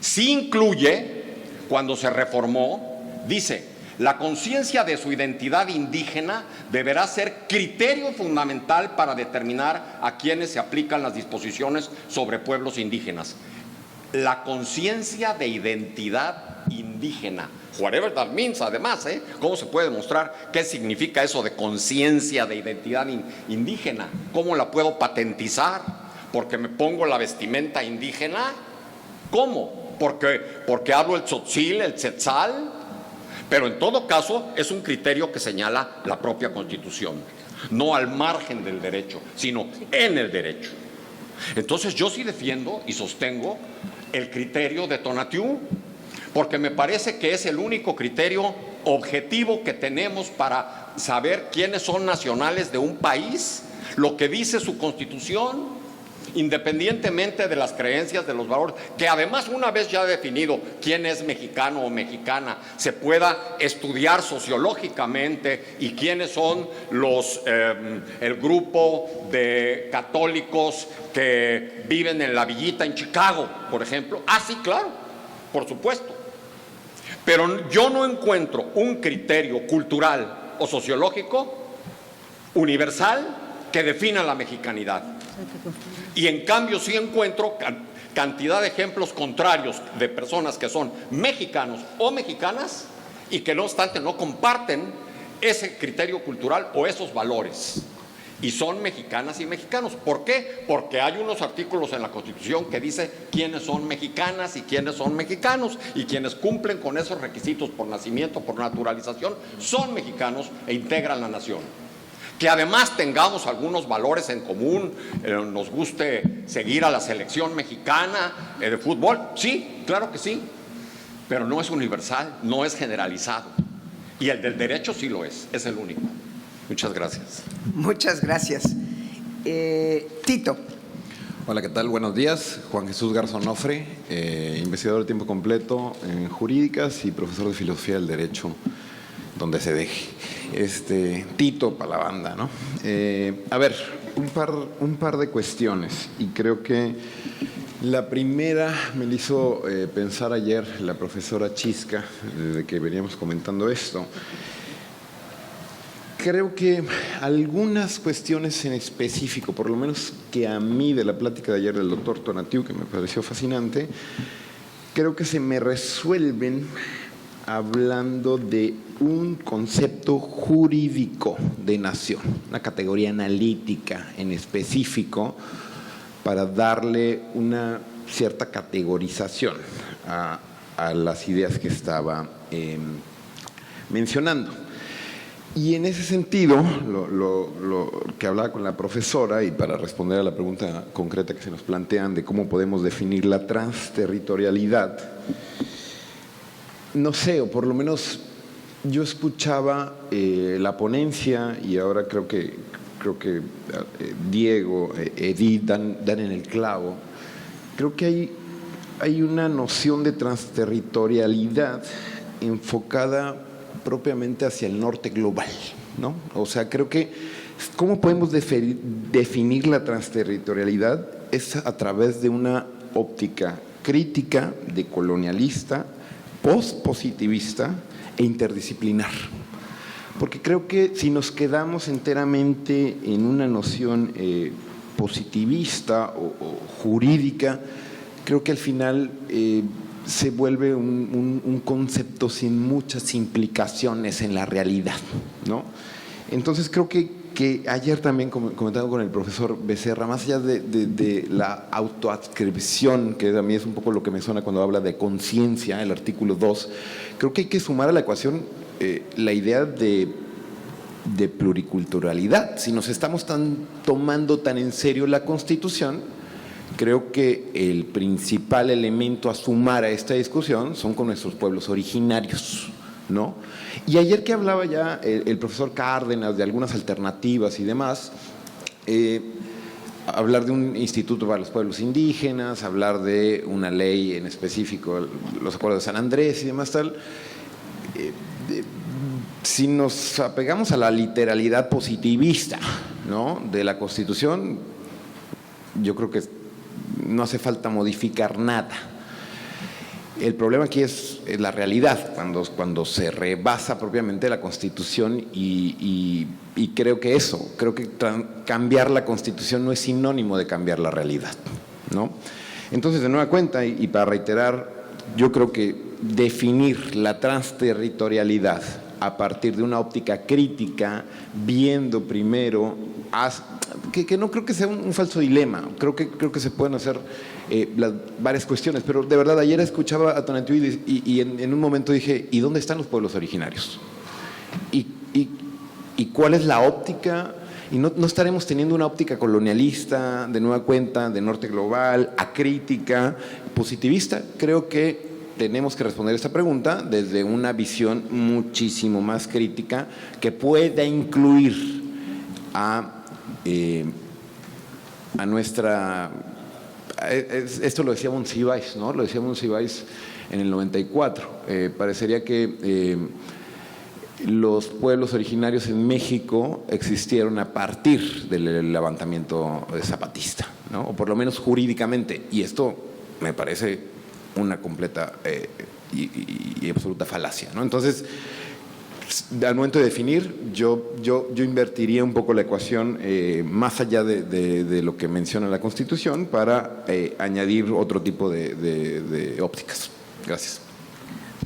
sí incluye, cuando se reformó, dice: la conciencia de su identidad indígena deberá ser criterio fundamental para determinar a quienes se aplican las disposiciones sobre pueblos indígenas. La conciencia de identidad indígena, whatever that means, además, ¿cómo se puede demostrar qué significa eso de conciencia de identidad indígena? ¿Cómo la puedo patentizar? ¿Porque me pongo la vestimenta indígena? ¿Cómo? ¿Porque hablo el tzotzil, el tzetzal? Pero en todo caso es un criterio que señala la propia Constitución, no al margen del derecho, sino en el derecho. Entonces yo sí defiendo y sostengo el criterio de Tonatiuh, porque me parece que es el único criterio objetivo que tenemos para saber quiénes son nacionales de un país, lo que dice su Constitución, independientemente de las creencias, de los valores, que además, una vez ya definido quién es mexicano o mexicana, se pueda estudiar sociológicamente y quiénes son el grupo de católicos que viven en la villita en Chicago, por ejemplo. Ah, sí, claro, por supuesto. Pero yo no encuentro un criterio cultural o sociológico universal que defina la mexicanidad. Y en cambio sí encuentro cantidad de ejemplos contrarios de personas que son mexicanos o mexicanas y que no obstante no comparten ese criterio cultural o esos valores. Y son mexicanas y mexicanos. ¿Por qué? Porque hay unos artículos en la Constitución que dice quiénes son mexicanas y quiénes son mexicanos, y quienes cumplen con esos requisitos por nacimiento, por naturalización, son mexicanos e integran la nación. Que además tengamos algunos valores en común, nos guste seguir a la selección mexicana de fútbol, sí, claro que sí, pero no es universal, no es generalizado. Y el del derecho sí lo es el único. Muchas gracias. Muchas gracias. Tito. Hola, ¿qué tal? Buenos días. Juan Jesús Garzón Nofre, investigador de tiempo completo en jurídicas y profesor de filosofía del derecho, donde se deje. Tito para la banda, ¿no? A ver, un par de cuestiones, y creo que la primera me la hizo pensar ayer la profesora Chisca, desde que veníamos comentando esto. Creo que algunas cuestiones en específico, por lo menos que a mí de la plática de ayer del doctor Tonatiuh, que me pareció fascinante, creo que se me resuelven hablando de un concepto jurídico de nación, una categoría analítica en específico para darle una cierta categorización a las ideas que estaba mencionando. Y en ese sentido, lo que hablaba con la profesora, y para responder a la pregunta concreta que se nos plantean de cómo podemos definir la transterritorialidad, no sé, o por lo menos yo escuchaba la ponencia, y ahora creo que Diego, Edith dan en el clavo. Creo que hay una noción de transterritorialidad enfocada propiamente hacia el norte global, ¿no? O sea, creo que ¿cómo podemos definir la transterritorialidad? Es a través de una óptica crítica, decolonialista, postpositivista e interdisciplinar. porque creo que si nos quedamos enteramente en una noción positivista o jurídica, creo que al final se vuelve un concepto sin muchas implicaciones en la realidad, ¿no? Entonces creo que ayer también comentando con el profesor Becerra, más allá de la autoadscripción, que a mí es un poco lo que me suena cuando habla de conciencia, el artículo 2, creo que hay que sumar a la ecuación la idea de pluriculturalidad. Si nos estamos tomando tan en serio la Constitución, creo que el principal elemento a sumar a esta discusión son con nuestros pueblos originarios, ¿no? Y ayer que hablaba ya el profesor Cárdenas de algunas alternativas y demás, hablar de un instituto para los pueblos indígenas, hablar de una ley en específico, los acuerdos de San Andrés y demás tal, si nos apegamos a la literalidad positivista, ¿no?, de la Constitución, yo creo que no hace falta modificar nada. El problema aquí es la realidad, cuando se rebasa propiamente la Constitución y creo que cambiar la Constitución no es sinónimo de cambiar la realidad, ¿no? Entonces, de nueva cuenta, y para reiterar, yo creo que definir la transterritorialidad a partir de una óptica crítica, viendo primero, que no creo que sea un falso dilema, creo que se pueden hacer varias cuestiones, pero de verdad ayer escuchaba a Tonatiuh y en un momento dije, ¿y dónde están los pueblos originarios? ¿Y cuál es la óptica? Y no estaremos teniendo una óptica colonialista, de nueva cuenta, de norte global, acrítica, positivista. Creo que tenemos que responder esta pregunta desde una visión muchísimo más crítica que pueda incluir a nuestra… Esto lo decía Monsiváis, ¿no? Lo decía Monsiváis en el 94. Parecería que los pueblos originarios en México existieron a partir del levantamiento zapatista, ¿no? O por lo menos jurídicamente. Y esto me parece una completa y absoluta falacia, ¿no? Entonces, al momento de definir, yo invertiría un poco la ecuación más allá de lo que menciona la Constitución para añadir otro tipo de ópticas. Gracias.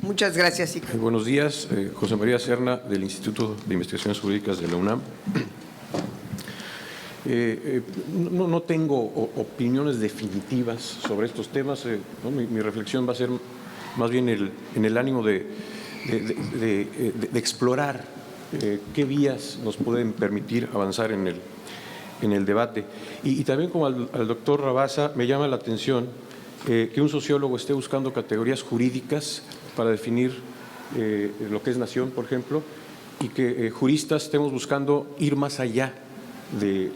Muchas gracias. Buenos días, José María Serna, del Instituto de Investigaciones Jurídicas de la UNAM. No tengo opiniones definitivas sobre estos temas, ¿no? Mi reflexión va a ser más bien en el ánimo de explorar qué vías nos pueden permitir avanzar en el debate. Y también como al doctor Rabasa me llama la atención que un sociólogo esté buscando categorías jurídicas para definir lo que es nación, por ejemplo, y que juristas estemos buscando ir más allá de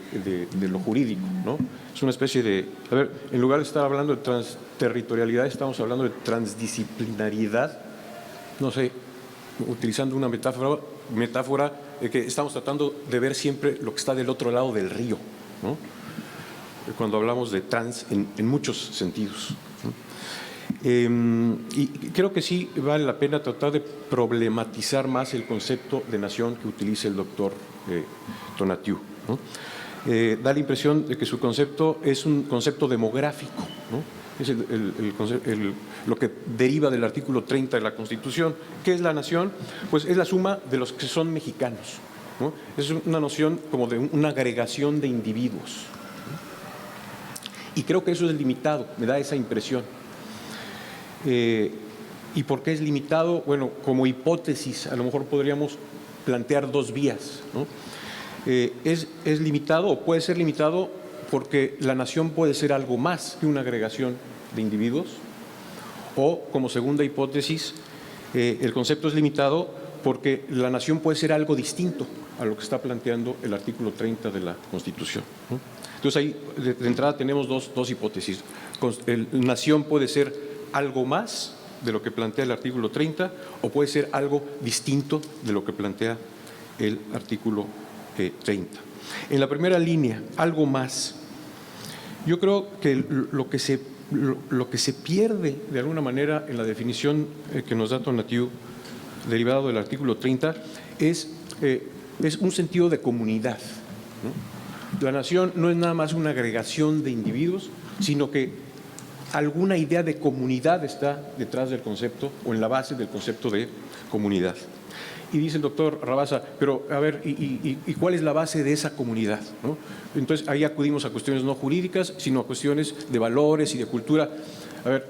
lo jurídico, ¿no? Es una especie de… A ver, en lugar de estar hablando de transterritorialidad, estamos hablando de transdisciplinariedad, no sé, utilizando una metáfora de que estamos tratando de ver siempre lo que está del otro lado del río, ¿no? Cuando hablamos de trans en muchos sentidos, ¿no? Y creo que sí vale la pena tratar de problematizar más el concepto de nación que utiliza el doctor Tonatiuh, ¿no? Da la impresión de que su concepto es un concepto demográfico, ¿no? Es lo que deriva del artículo 30 de la Constitución. ¿Qué es la nación? Pues es la suma de los que son mexicanos, ¿no? Es una noción como de una agregación de individuos, ¿no? Y creo que eso es limitado, me da esa impresión. ¿Y por qué es limitado? Bueno, como hipótesis, a lo mejor podríamos plantear dos vías, ¿no? Es limitado o puede ser limitado porque la nación puede ser algo más que una agregación de individuos, o como segunda hipótesis, el concepto es limitado porque la nación puede ser algo distinto a lo que está planteando el artículo 30 de la Constitución, ¿no? Entonces ahí de entrada tenemos dos hipótesis. La nación puede ser algo más de lo que plantea el artículo 30 o puede ser algo distinto de lo que plantea el artículo 30. En la primera línea, algo más. Yo creo que lo que se pierde de alguna manera en la definición que nos da Tonatiuh, derivado del artículo 30, es es un sentido de comunidad, ¿no? La nación no es nada más una agregación de individuos, sino que alguna idea de comunidad está detrás del concepto o en la base del concepto de comunidad. Y dice el doctor Rabasa, pero a ver, ¿y cuál es la base de esa comunidad, ¿no? Entonces ahí acudimos a cuestiones no jurídicas, sino a cuestiones de valores y de cultura. A ver,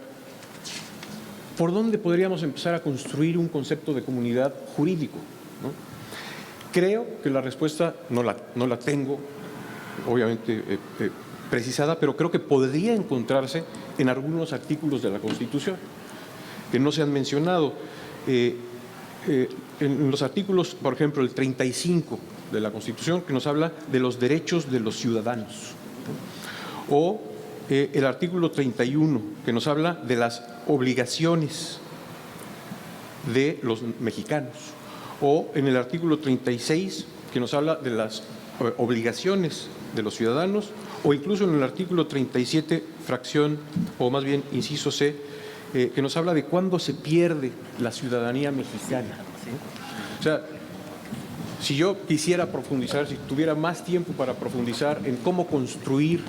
¿por dónde podríamos empezar a construir un concepto de comunidad jurídico, ¿no? Creo que la respuesta no la tengo, obviamente, precisada, pero creo que podría encontrarse en algunos artículos de la Constitución que no se han mencionado. En los artículos, por ejemplo, el 35 de la Constitución, que nos habla de los derechos de los ciudadanos, ¿no? O el artículo 31, que nos habla de las obligaciones de los mexicanos, o en el artículo 36, que nos habla de las obligaciones de los ciudadanos, o incluso en el artículo 37, fracción, o más bien inciso C, que nos habla de cuándo se pierde la ciudadanía mexicana, ¿sí? O sea, si yo quisiera profundizar, si tuviera más tiempo para profundizar en cómo construir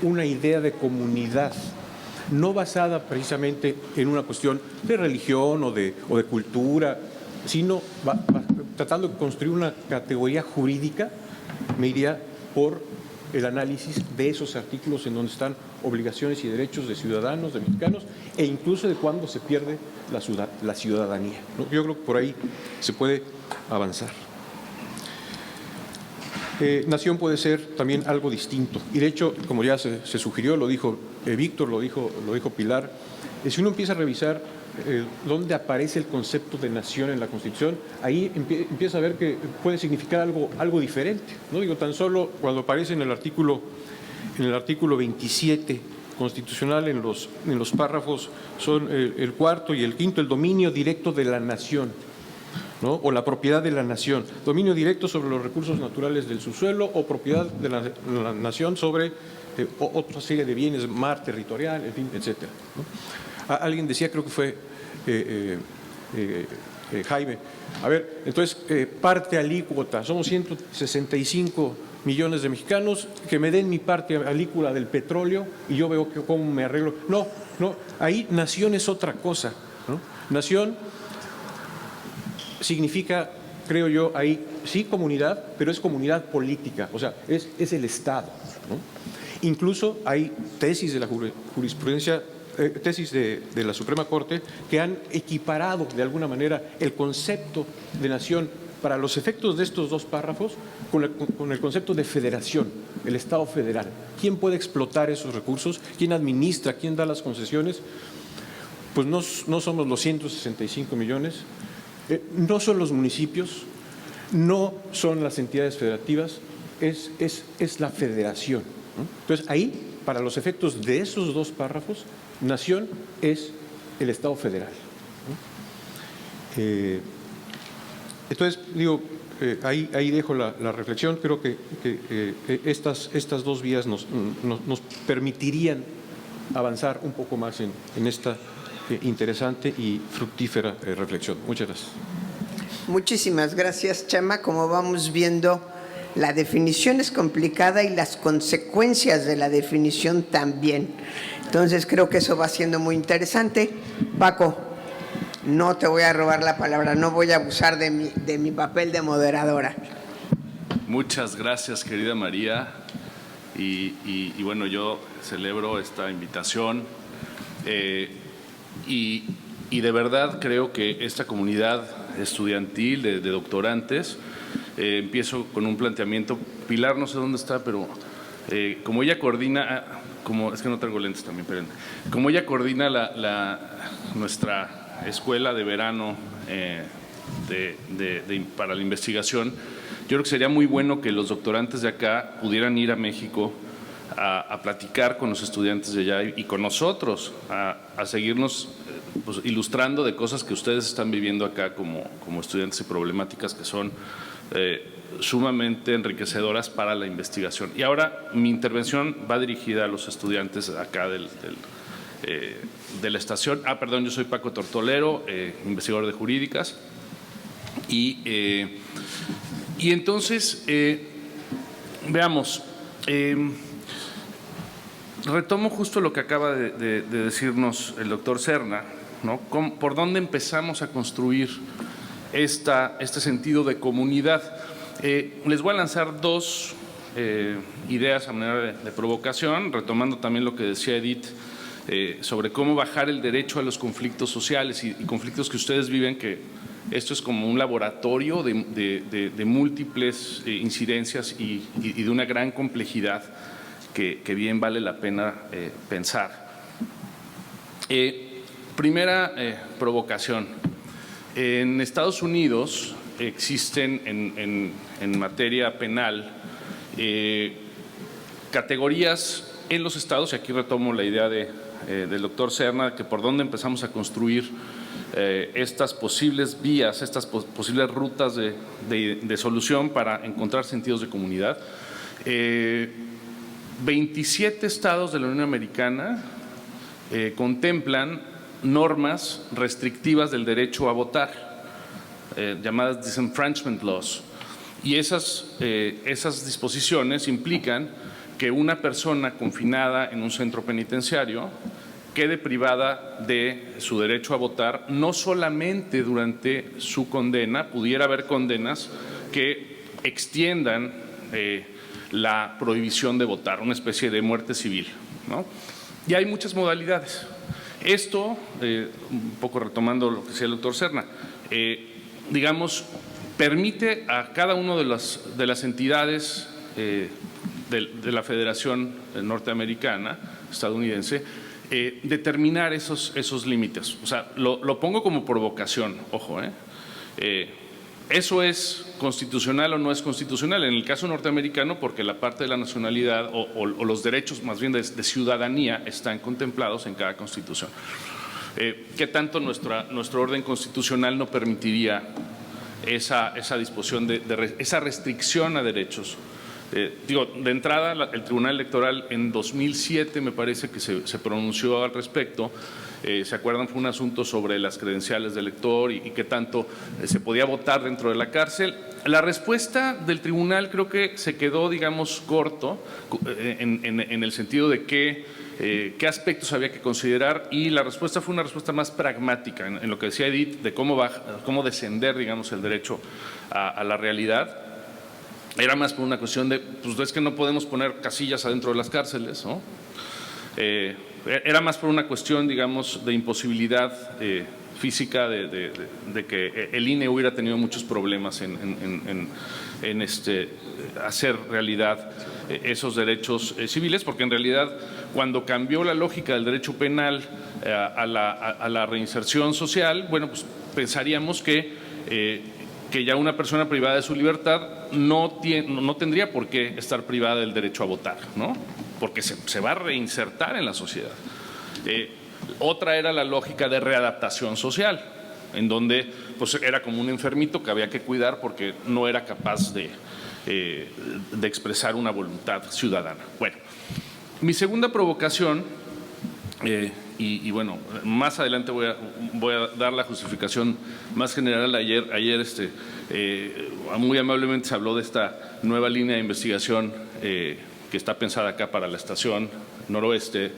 una idea de comunidad, no basada precisamente en una cuestión de religión o de cultura, sino tratando de construir una categoría jurídica, me iría por el análisis de esos artículos en donde están obligaciones y derechos de ciudadanos, de mexicanos, e incluso de cuándo se pierde la ciudadanía, ¿no? Yo creo que por ahí se puede avanzar. Nación puede ser también algo distinto, y de hecho, como ya se sugirió, lo dijo Víctor, lo dijo Pilar, si uno empieza a revisar dónde aparece el concepto de nación en la Constitución, ahí empieza a ver que puede significar algo diferente, ¿no? Digo, tan solo cuando aparece en el artículo 27 constitucional, en los párrafos son el cuarto y el quinto, el dominio directo de la nación, ¿no? O la propiedad de la nación, dominio directo sobre los recursos naturales del subsuelo o propiedad de la nación sobre otra serie de bienes, mar territorial, en fin, etcétera, ¿no? Alguien decía, creo que fue Jaime, a ver, entonces parte alícuota, somos 165 millones de mexicanos, que me den mi parte alícuota del petróleo y yo veo cómo me arreglo. No, ahí nación es otra cosa, ¿no? Nación significa, creo yo, ahí sí comunidad, pero es comunidad política, o sea, es el Estado, ¿no? Incluso hay tesis de la jurisprudencia, tesis de la Suprema Corte que han equiparado de alguna manera el concepto de nación para los efectos de estos dos párrafos con el concepto de federación, el Estado federal. ¿Quién puede explotar esos recursos? ¿Quién administra? ¿Quién da las concesiones? Pues no somos los 165 millones, no son los municipios, no son las entidades federativas, es la federación, ¿no? Entonces ahí, para los efectos de esos dos párrafos, nación es el Estado federal, ¿no? Entonces, digo, ahí dejo la reflexión. Creo que estas dos vías nos permitirían avanzar un poco más en esta interesante y fructífera reflexión. Muchas gracias. Muchísimas gracias, Chema. Como vamos viendo, la definición es complicada y las consecuencias de la definición también. Entonces creo que eso va siendo muy interesante. Paco, no te voy a robar la palabra, no voy a abusar de mi papel de moderadora. Muchas gracias, querida María. Y bueno, yo celebro esta invitación y de verdad creo que esta comunidad estudiantil de doctorantes, empiezo con un planteamiento. Pilar, no sé dónde está, pero como ella coordina, es que no traigo lentes también, pero como ella coordina nuestra escuela de verano para la investigación, yo creo que sería muy bueno que los doctorantes de acá pudieran ir a México a platicar con los estudiantes de allá y con nosotros, a seguirnos pues, ilustrando de cosas que ustedes están viviendo acá como estudiantes y problemáticas que son sumamente enriquecedoras para la investigación. Y ahora mi intervención va dirigida a los estudiantes acá de la estación. Perdón, yo soy Paco Tortolero, investigador de jurídicas, y Y entonces, veamos, retomo justo lo que acaba de decirnos el doctor Serna, ¿no? ¿Por dónde empezamos a construir este sentido de comunidad? Les voy a lanzar dos ideas a manera de provocación, retomando también lo que decía Edith sobre cómo bajar el derecho a los conflictos sociales y conflictos que ustedes viven, que esto es como un laboratorio de múltiples incidencias y de una gran complejidad que bien vale la pena pensar. Primera provocación. En Estados Unidos existen en materia penal categorías en los estados, y aquí retomo la idea del doctor Serna, que por dónde empezamos a construir estas posibles vías, estas posibles rutas de solución para encontrar sentidos de comunidad. 27 estados de la Unión Americana contemplan normas restrictivas del derecho a votar, llamadas disenfranchisement laws, y esas disposiciones implican que una persona confinada en un centro penitenciario quede privada de su derecho a votar, no solamente durante su condena. Pudiera haber condenas que extiendan la prohibición de votar, una especie de muerte civil, ¿no? Y hay muchas modalidades. Esto, un poco retomando lo que decía el doctor Serna, digamos, permite a cada una de las entidades de la Federación Norteamericana, estadounidense, determinar esos límites. O sea, lo pongo como provocación, ojo, ¿eso es constitucional o no es constitucional? En el caso norteamericano, porque la parte de la nacionalidad o los derechos más bien de ciudadanía están contemplados en cada constitución. ¿Qué tanto nuestro orden constitucional no permitiría esa disposición, esa restricción a derechos? De entrada, el Tribunal Electoral en 2007 me parece que se pronunció al respecto. ¿Se acuerdan? Fue un asunto sobre las credenciales del elector y qué tanto se podía votar dentro de la cárcel. La respuesta del tribunal creo que se quedó, digamos, corto en el sentido de qué aspectos había que considerar, y la respuesta fue una respuesta más pragmática en lo que decía Edith, de cómo descender, digamos, el derecho a la realidad. Era más por una cuestión de, pues es que no podemos poner casillas adentro de las cárceles, ¿no? Era más por una cuestión, digamos, de imposibilidad física de que el INE hubiera tenido muchos problemas en hacer realidad esos derechos civiles, porque en realidad cuando cambió la lógica del derecho penal a la reinserción social, bueno, pues pensaríamos que ya una persona privada de su libertad no tendría por qué estar privada del derecho a votar, ¿no? Porque se va a reinsertar en la sociedad. Otra era la lógica de readaptación social, en donde pues, era como un enfermito que había que cuidar porque no era capaz de expresar una voluntad ciudadana. Bueno, mi segunda provocación, y bueno, más adelante voy a dar la justificación más general. Ayer muy amablemente se habló de esta nueva línea de investigación que está pensada acá para la estación noroeste,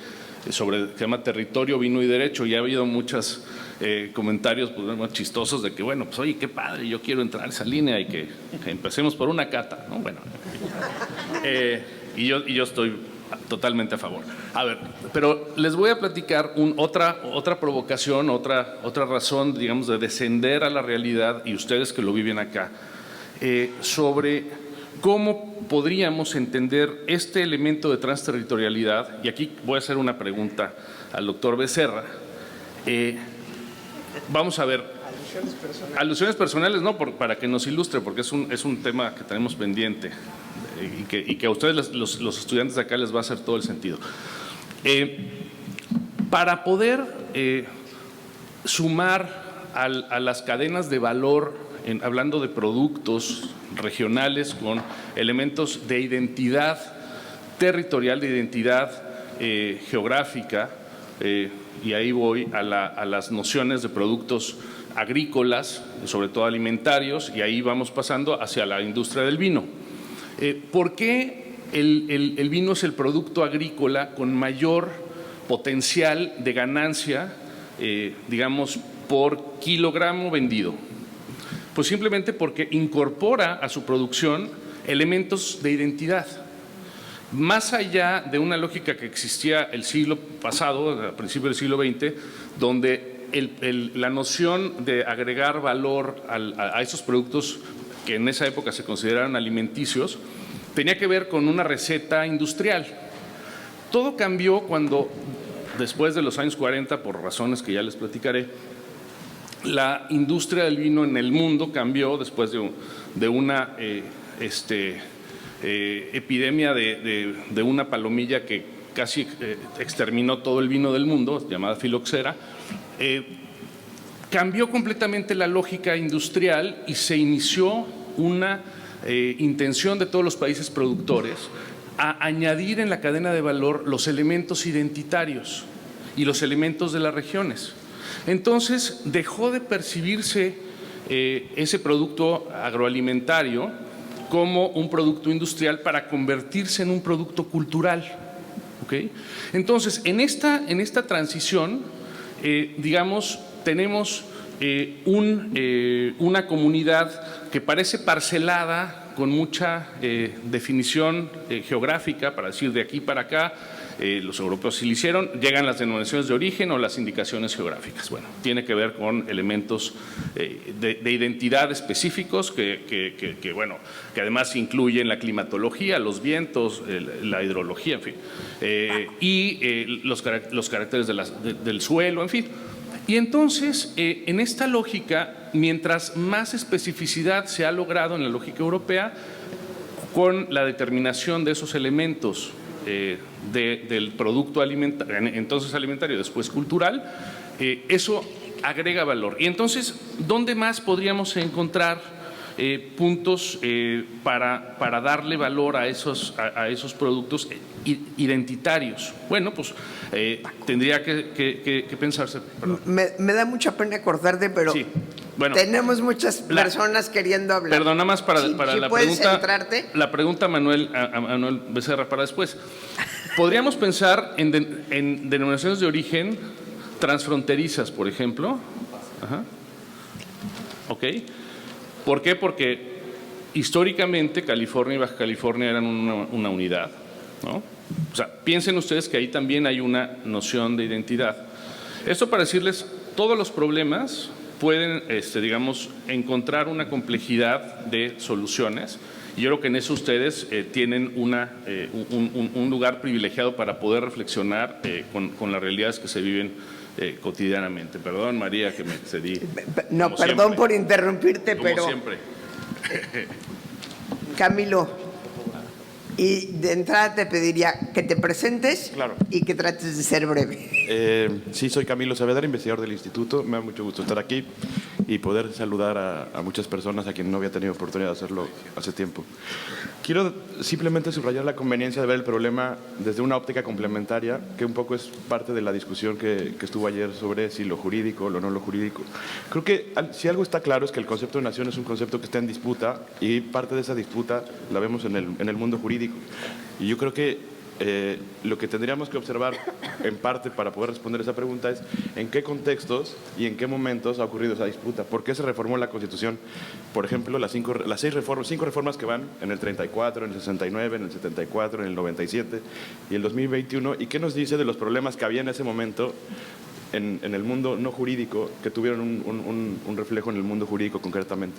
sobre el tema territorio, vino y derecho, y ha habido muchos comentarios pues, chistosos de que, bueno, pues oye, qué padre, yo quiero entrar a esa línea y que empecemos por una cata, ¿no? Bueno, y yo estoy totalmente a favor. A ver, pero les voy a platicar otra provocación, otra razón, digamos, de descender a la realidad, y ustedes que lo viven acá, sobre cómo podríamos entender este elemento de transterritorialidad. Y aquí voy a hacer una pregunta al doctor Becerra. Vamos a ver. Alusiones personales, no, para que nos ilustre, porque es un tema que tenemos pendiente y que a ustedes, los estudiantes de acá, les va a hacer todo el sentido. Para poder sumar a las cadenas de valor, hablando de productos regionales con elementos de identidad territorial, de identidad geográfica, y ahí voy a las nociones de productos agrícolas, sobre todo alimentarios, y ahí vamos pasando hacia la industria del vino. ¿Por qué el vino es el producto agrícola con mayor potencial de ganancia, digamos, por kilogramo vendido? Pues simplemente porque incorpora a su producción elementos de identidad. Más allá de una lógica que existía el siglo pasado, a principios del siglo XX, donde la noción de agregar valor a esos productos que en esa época se consideraban alimenticios, tenía que ver con una receta industrial. Todo cambió cuando, después de los años 40, por razones que ya les platicaré, la industria del vino en el mundo cambió después de una epidemia de una palomilla que casi exterminó todo el vino del mundo, llamada filoxera. Cambió completamente la lógica industrial y se inició una intención de todos los países productores a añadir en la cadena de valor los elementos identitarios y los elementos de las regiones. Entonces dejó de percibirse ese producto agroalimentario como un producto industrial para convertirse en un producto cultural. ¿Okay? Entonces, en esta transición, digamos, tenemos una comunidad que parece parcelada, con mucha definición geográfica, para decir de aquí para acá. Los europeos sí lo hicieron, llegan las denominaciones de origen o las indicaciones geográficas. Bueno, tiene que ver con elementos de identidad específicos que además incluyen la climatología, los vientos, la hidrología, en fin, y los caracteres del suelo, en fin. Y entonces, en esta lógica, mientras más especificidad se ha logrado en la lógica europea, con la determinación de esos elementos del producto entonces alimentario, después cultural, eso agrega valor. Y entonces, ¿dónde más podríamos encontrar puntos para darle valor a esos productos identitarios? Bueno, pues tendría que pensarse. Me da mucha pena acordarte, pero sí, bueno, tenemos muchas personas queriendo hablar. Perdón, nada más para si la puedes pregunta. Centrarte. La pregunta a Manuel Becerra para después. ¿Podríamos pensar en denominaciones de origen transfronterizas, por ejemplo? Ajá. ¿Ok? ¿Por qué? Porque históricamente California y Baja California eran una unidad, ¿no? O sea, piensen ustedes que ahí también hay una noción de identidad. Esto para decirles, todos los problemas pueden, digamos, encontrar una complejidad de soluciones. Y yo creo que en eso ustedes tienen un lugar privilegiado para poder reflexionar con las realidades que se viven cotidianamente. Perdón, María, que me excedí. No, perdón siempre. Por interrumpirte, como pero… siempre. Camilo, y de entrada te pediría que te presentes, claro, y que trates de ser breve. Sí, soy Camilo Saavedra, investigador del instituto. Me da mucho gusto estar aquí y poder saludar a muchas personas a quienes no había tenido oportunidad de hacerlo hace tiempo. Quiero simplemente subrayar la conveniencia de ver el problema desde una óptica complementaria, que un poco es parte de la discusión que estuvo ayer sobre si lo jurídico o lo no lo jurídico. Creo que si algo está claro es que el concepto de nación es un concepto que está en disputa, y parte de esa disputa la vemos en el mundo jurídico. Y yo creo que lo que tendríamos que observar en parte para poder responder esa pregunta es en qué contextos y en qué momentos ha ocurrido esa disputa. ¿Por qué se reformó la Constitución? Por ejemplo, cinco reformas que van en el 34, en el 69, en el 74, en el 97 y el 2021. ¿Y qué nos dice de los problemas que había en ese momento en el mundo no jurídico, que tuvieron un reflejo en el mundo jurídico concretamente?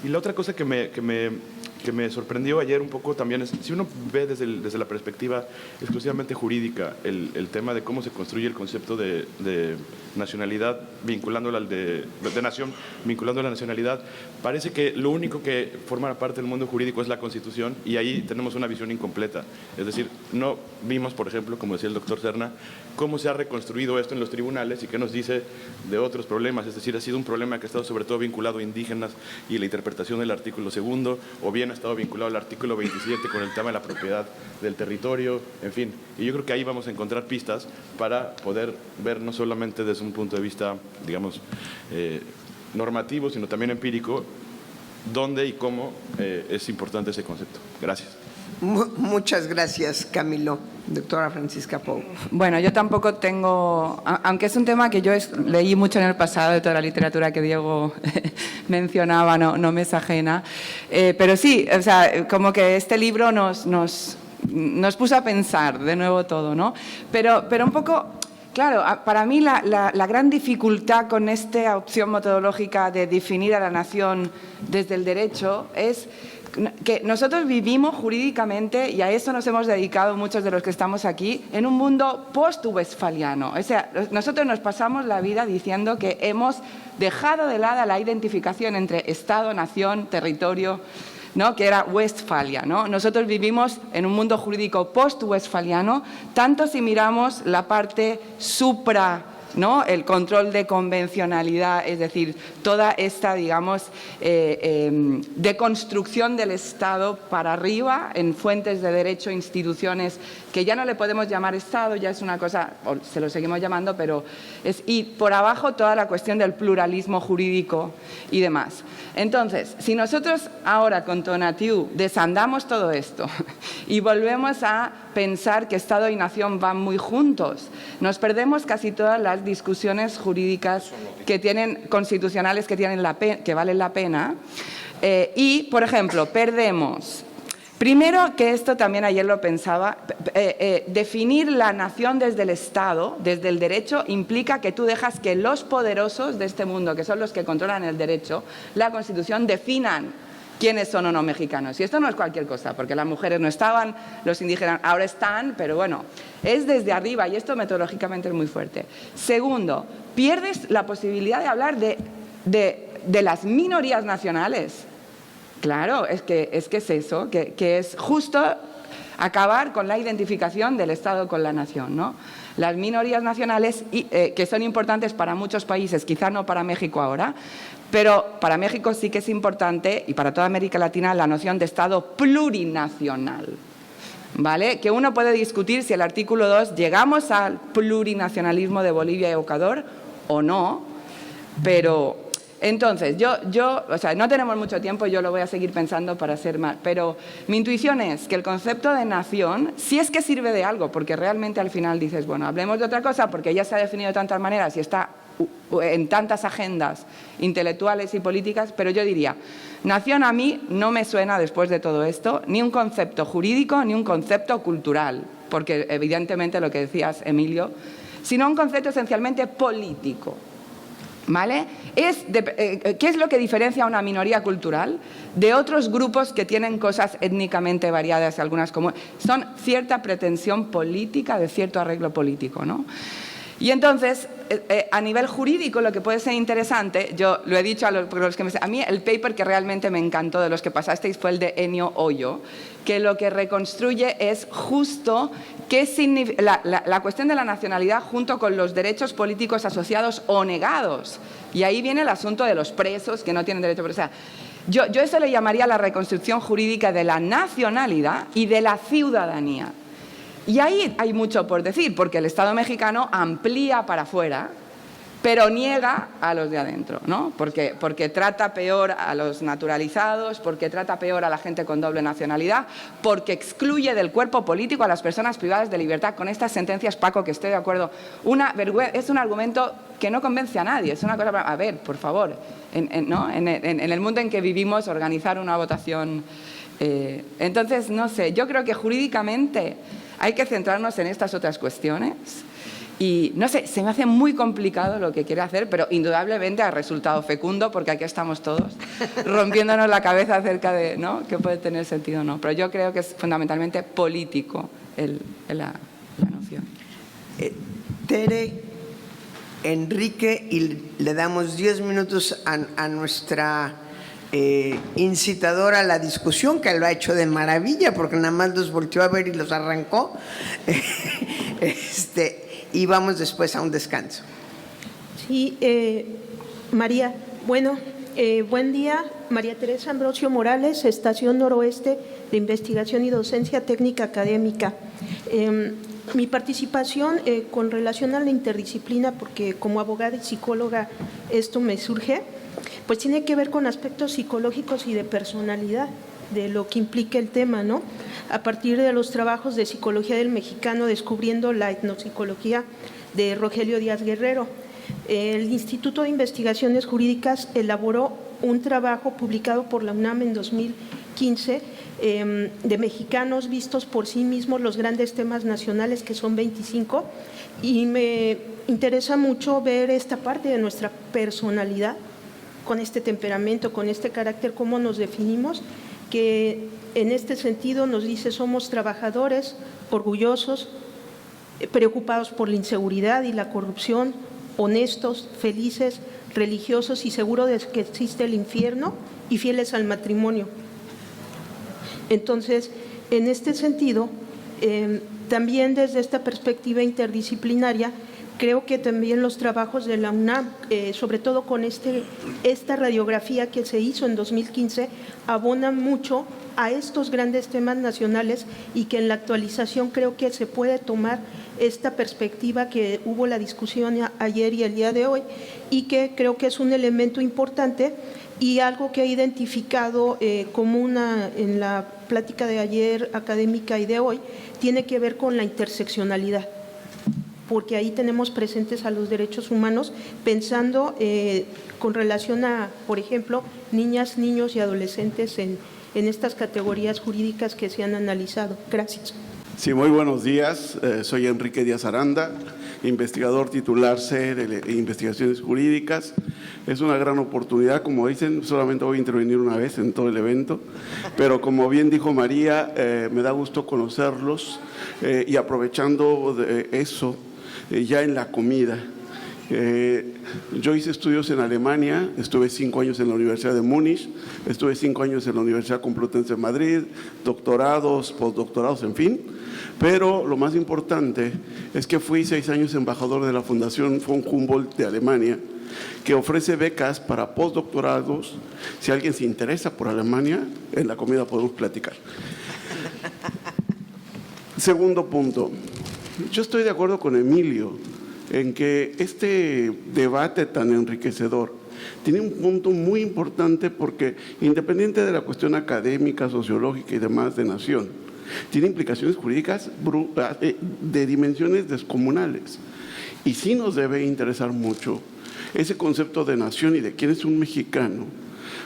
Y la otra cosa que me sorprendió ayer un poco también es, si uno ve desde la perspectiva exclusivamente jurídica el tema de cómo se construye el concepto de nacionalidad, vinculándola de nación, vinculando a la nacionalidad, parece que lo único que forma parte del mundo jurídico es la Constitución, y ahí tenemos una visión incompleta. Es decir, no vimos, por ejemplo, como decía el doctor Serna, cómo se ha reconstruido esto en los tribunales y qué nos dice de otros problemas. Es decir, ha sido un problema que ha estado sobre todo vinculado a indígenas y la interpretación del artículo 2, o bien ha estado vinculado al artículo 27 con el tema de la propiedad del territorio, en fin. Y yo creo que ahí vamos a encontrar pistas para poder ver no solamente desde un punto de vista, digamos, normativo, sino también empírico, dónde y cómo es importante ese concepto. Gracias. Muchas gracias, Camilo. Doctora Francisca Pou. Bueno, yo tampoco tengo, aunque es un tema que yo leí mucho en el pasado, de toda la literatura que Diego mencionaba, no me es ajena, pero sí, o sea, como que este libro nos puso a pensar de nuevo todo, ¿no? Pero un poco, claro, para mí la gran dificultad con esta opción metodológica de definir a la nación desde el derecho es que nosotros vivimos jurídicamente, y a eso nos hemos dedicado muchos de los que estamos aquí, en un mundo post-westfaliano. O sea, nosotros nos pasamos la vida diciendo que hemos dejado de lado la identificación entre Estado, nación, territorio, ¿no?, que era Westfalia, ¿no? Nosotros vivimos en un mundo jurídico post-westfaliano, tanto si miramos la parte supra, ¿no?, el control de convencionalidad, es decir, toda esta, digamos, deconstrucción del Estado para arriba en fuentes de derecho, instituciones que ya no le podemos llamar Estado, ya es una cosa, o se lo seguimos llamando, pero y por abajo toda la cuestión del pluralismo jurídico y demás. Entonces, si nosotros ahora con Tonatiuh desandamos todo esto y volvemos a pensar que Estado y nación van muy juntos, nos perdemos casi todas las discusiones jurídicas que tienen, constitucionales que valen la pena, y, por ejemplo, perdemos. Primero, que esto también ayer lo pensaba, definir la nación desde el Estado, desde el derecho, implica que tú dejas que los poderosos de este mundo, que son los que controlan el derecho, la Constitución, definan quiénes son o no mexicanos. Y esto no es cualquier cosa, porque las mujeres no estaban, los indígenas ahora están, pero bueno, es desde arriba y esto metodológicamente es muy fuerte. Segundo, pierdes la posibilidad de hablar de las minorías nacionales. Claro, es que es eso, que es justo acabar con la identificación del Estado con la nación, ¿no? Las minorías nacionales, que son importantes para muchos países, quizá no para México ahora, pero para México sí que es importante, y para toda América Latina, la noción de Estado plurinacional, ¿vale? Que uno puede discutir si el artículo 2 llegamos al plurinacionalismo de Bolivia y Ecuador o no, pero entonces, o sea, no tenemos mucho tiempo, yo lo voy a seguir pensando para hacer más, pero mi intuición es que el concepto de nación, si es que sirve de algo, porque realmente al final dices, bueno, hablemos de otra cosa, porque ya se ha definido de tantas maneras y está en tantas agendas intelectuales y políticas, pero yo diría, nación a mí no me suena, después de todo esto, ni un concepto jurídico ni un concepto cultural, porque evidentemente lo que decías, Emilio, sino un concepto esencialmente político. ¿Vale? ¿Qué es lo que diferencia a una minoría cultural de otros grupos que tienen cosas étnicamente variadas, algunas comunes? Son cierta pretensión política, de cierto arreglo político, ¿no? Y entonces, a nivel jurídico, lo que puede ser interesante, yo lo he dicho a mí el paper que realmente me encantó de los que pasasteis fue el de Ennio Hoyo, que lo que reconstruye es justo qué significa la cuestión de la nacionalidad junto con los derechos políticos asociados o negados. Y ahí viene el asunto de los presos que no tienen derecho. O sea, yo eso le llamaría la reconstrucción jurídica de la nacionalidad y de la ciudadanía. Y ahí hay mucho por decir, porque el Estado mexicano amplía para afuera, pero niega a los de adentro, ¿no? Porque trata peor a los naturalizados, porque trata peor a la gente con doble nacionalidad, porque excluye del cuerpo político a las personas privadas de libertad. Con estas sentencias, Paco, que estoy de acuerdo, es un argumento que no convence a nadie. Es una cosa para, a ver, por favor, en el mundo en que vivimos, organizar una votación. Entonces, no sé, yo creo que jurídicamente hay que centrarnos en estas otras cuestiones. Y no sé, se me hace muy complicado lo que quiere hacer, pero indudablemente ha resultado fecundo porque aquí estamos todos rompiéndonos la cabeza acerca de, ¿no?, qué puede tener sentido o no. Pero yo creo que es fundamentalmente político la noción. Tere, Enrique, y le damos 10 minutos a nuestra incitadora a la discusión, que lo ha hecho de maravilla porque nada más los volteó a ver y los arrancó. Y vamos después a un descanso. Sí, María, bueno, buen día. María Teresa Ambrosio Morales, Estación Noroeste de Investigación y Docencia Técnica Académica. Mi participación con relación a la interdisciplina, porque como abogada y psicóloga esto me surge. pues tiene que ver con aspectos psicológicos y de personalidad, de lo que implica el tema, ¿no? A partir de los trabajos de Psicología del Mexicano, descubriendo la etnopsicología de Rogelio Díaz Guerrero. El Instituto de Investigaciones Jurídicas elaboró un trabajo publicado por la UNAM en 2015 de mexicanos vistos por sí mismos, los grandes temas nacionales, que son 25, y me interesa mucho ver esta parte de nuestra personalidad, con este temperamento, con este carácter, cómo nos definimos, que en este sentido nos dice somos trabajadores, orgullosos, preocupados por la inseguridad y la corrupción, honestos, felices, religiosos y seguros de que existe el infierno y fieles al matrimonio. Entonces, en este sentido, también desde esta perspectiva interdisciplinaria, creo que también los trabajos de la UNAM, sobre todo con esta radiografía que se hizo en 2015, abonan mucho a estos grandes temas nacionales y que en la actualización creo que se puede tomar esta perspectiva que hubo la discusión ayer y el día de hoy, y que creo que es un elemento importante y algo que he identificado como en la plática de ayer académica y de hoy, tiene que ver con la interseccionalidad, porque ahí tenemos presentes a los derechos humanos, pensando con relación a, por ejemplo, niñas, niños y adolescentes en estas categorías jurídicas que se han analizado. Gracias. Sí, muy buenos días. Soy Enrique Díaz Aranda, investigador titular C de Investigaciones Jurídicas. Es una gran oportunidad, como dicen, solamente voy a intervenir una vez en todo el evento, pero como bien dijo María, me da gusto conocerlos y aprovechando de eso, ya en la comida. Yo hice estudios en Alemania, estuve 5 años en la Universidad de Múnich, estuve 5 años en la Universidad Complutense de Madrid, doctorados, postdoctorados, en fin, pero lo más importante es que fui 6 años embajador de la Fundación von Humboldt de Alemania, que ofrece becas para postdoctorados. Si alguien se interesa por Alemania, en la comida podemos platicar. Segundo punto, yo estoy de acuerdo con Emilio en que este debate tan enriquecedor tiene un punto muy importante, porque independiente de la cuestión académica, sociológica y demás de nación, tiene implicaciones jurídicas de dimensiones descomunales, y sí nos debe interesar mucho ese concepto de nación y de quién es un mexicano,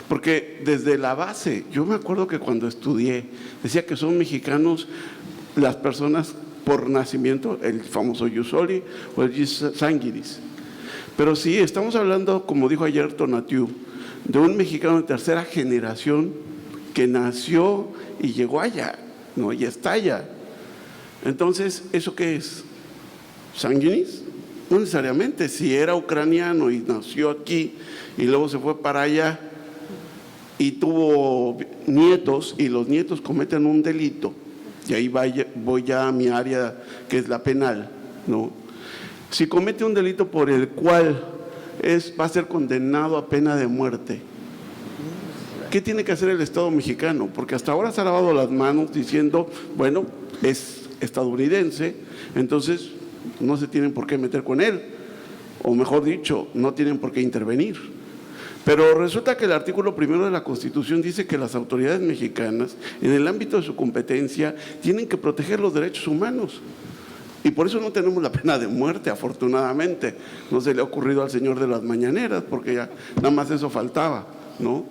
porque desde la base, yo me acuerdo que cuando estudié decía que son mexicanos las personas por nacimiento, el famoso jus soli o el jus sanguinis. Pero sí, estamos hablando, como dijo ayer Tonatiuh, de un mexicano de tercera generación que nació y llegó allá, ¿no? Y está allá. Entonces, ¿eso qué es? ¿Sanguinis? No necesariamente. Si era ucraniano y nació aquí y luego se fue para allá y tuvo nietos, y los nietos cometen un delito, y ahí voy ya a mi área, que es la penal, ¿no? Si comete un delito por el cual va a ser condenado a pena de muerte, ¿qué tiene que hacer el Estado mexicano? Porque hasta ahora se ha lavado las manos diciendo, bueno, es estadounidense, entonces no se tienen por qué meter con él, o mejor dicho, no tienen por qué intervenir. Pero resulta que el artículo 1 de la Constitución dice que las autoridades mexicanas, en el ámbito de su competencia, tienen que proteger los derechos humanos. Y por eso no tenemos la pena de muerte, afortunadamente. No se le ha ocurrido al señor de las mañaneras, porque ya nada más eso faltaba, ¿no?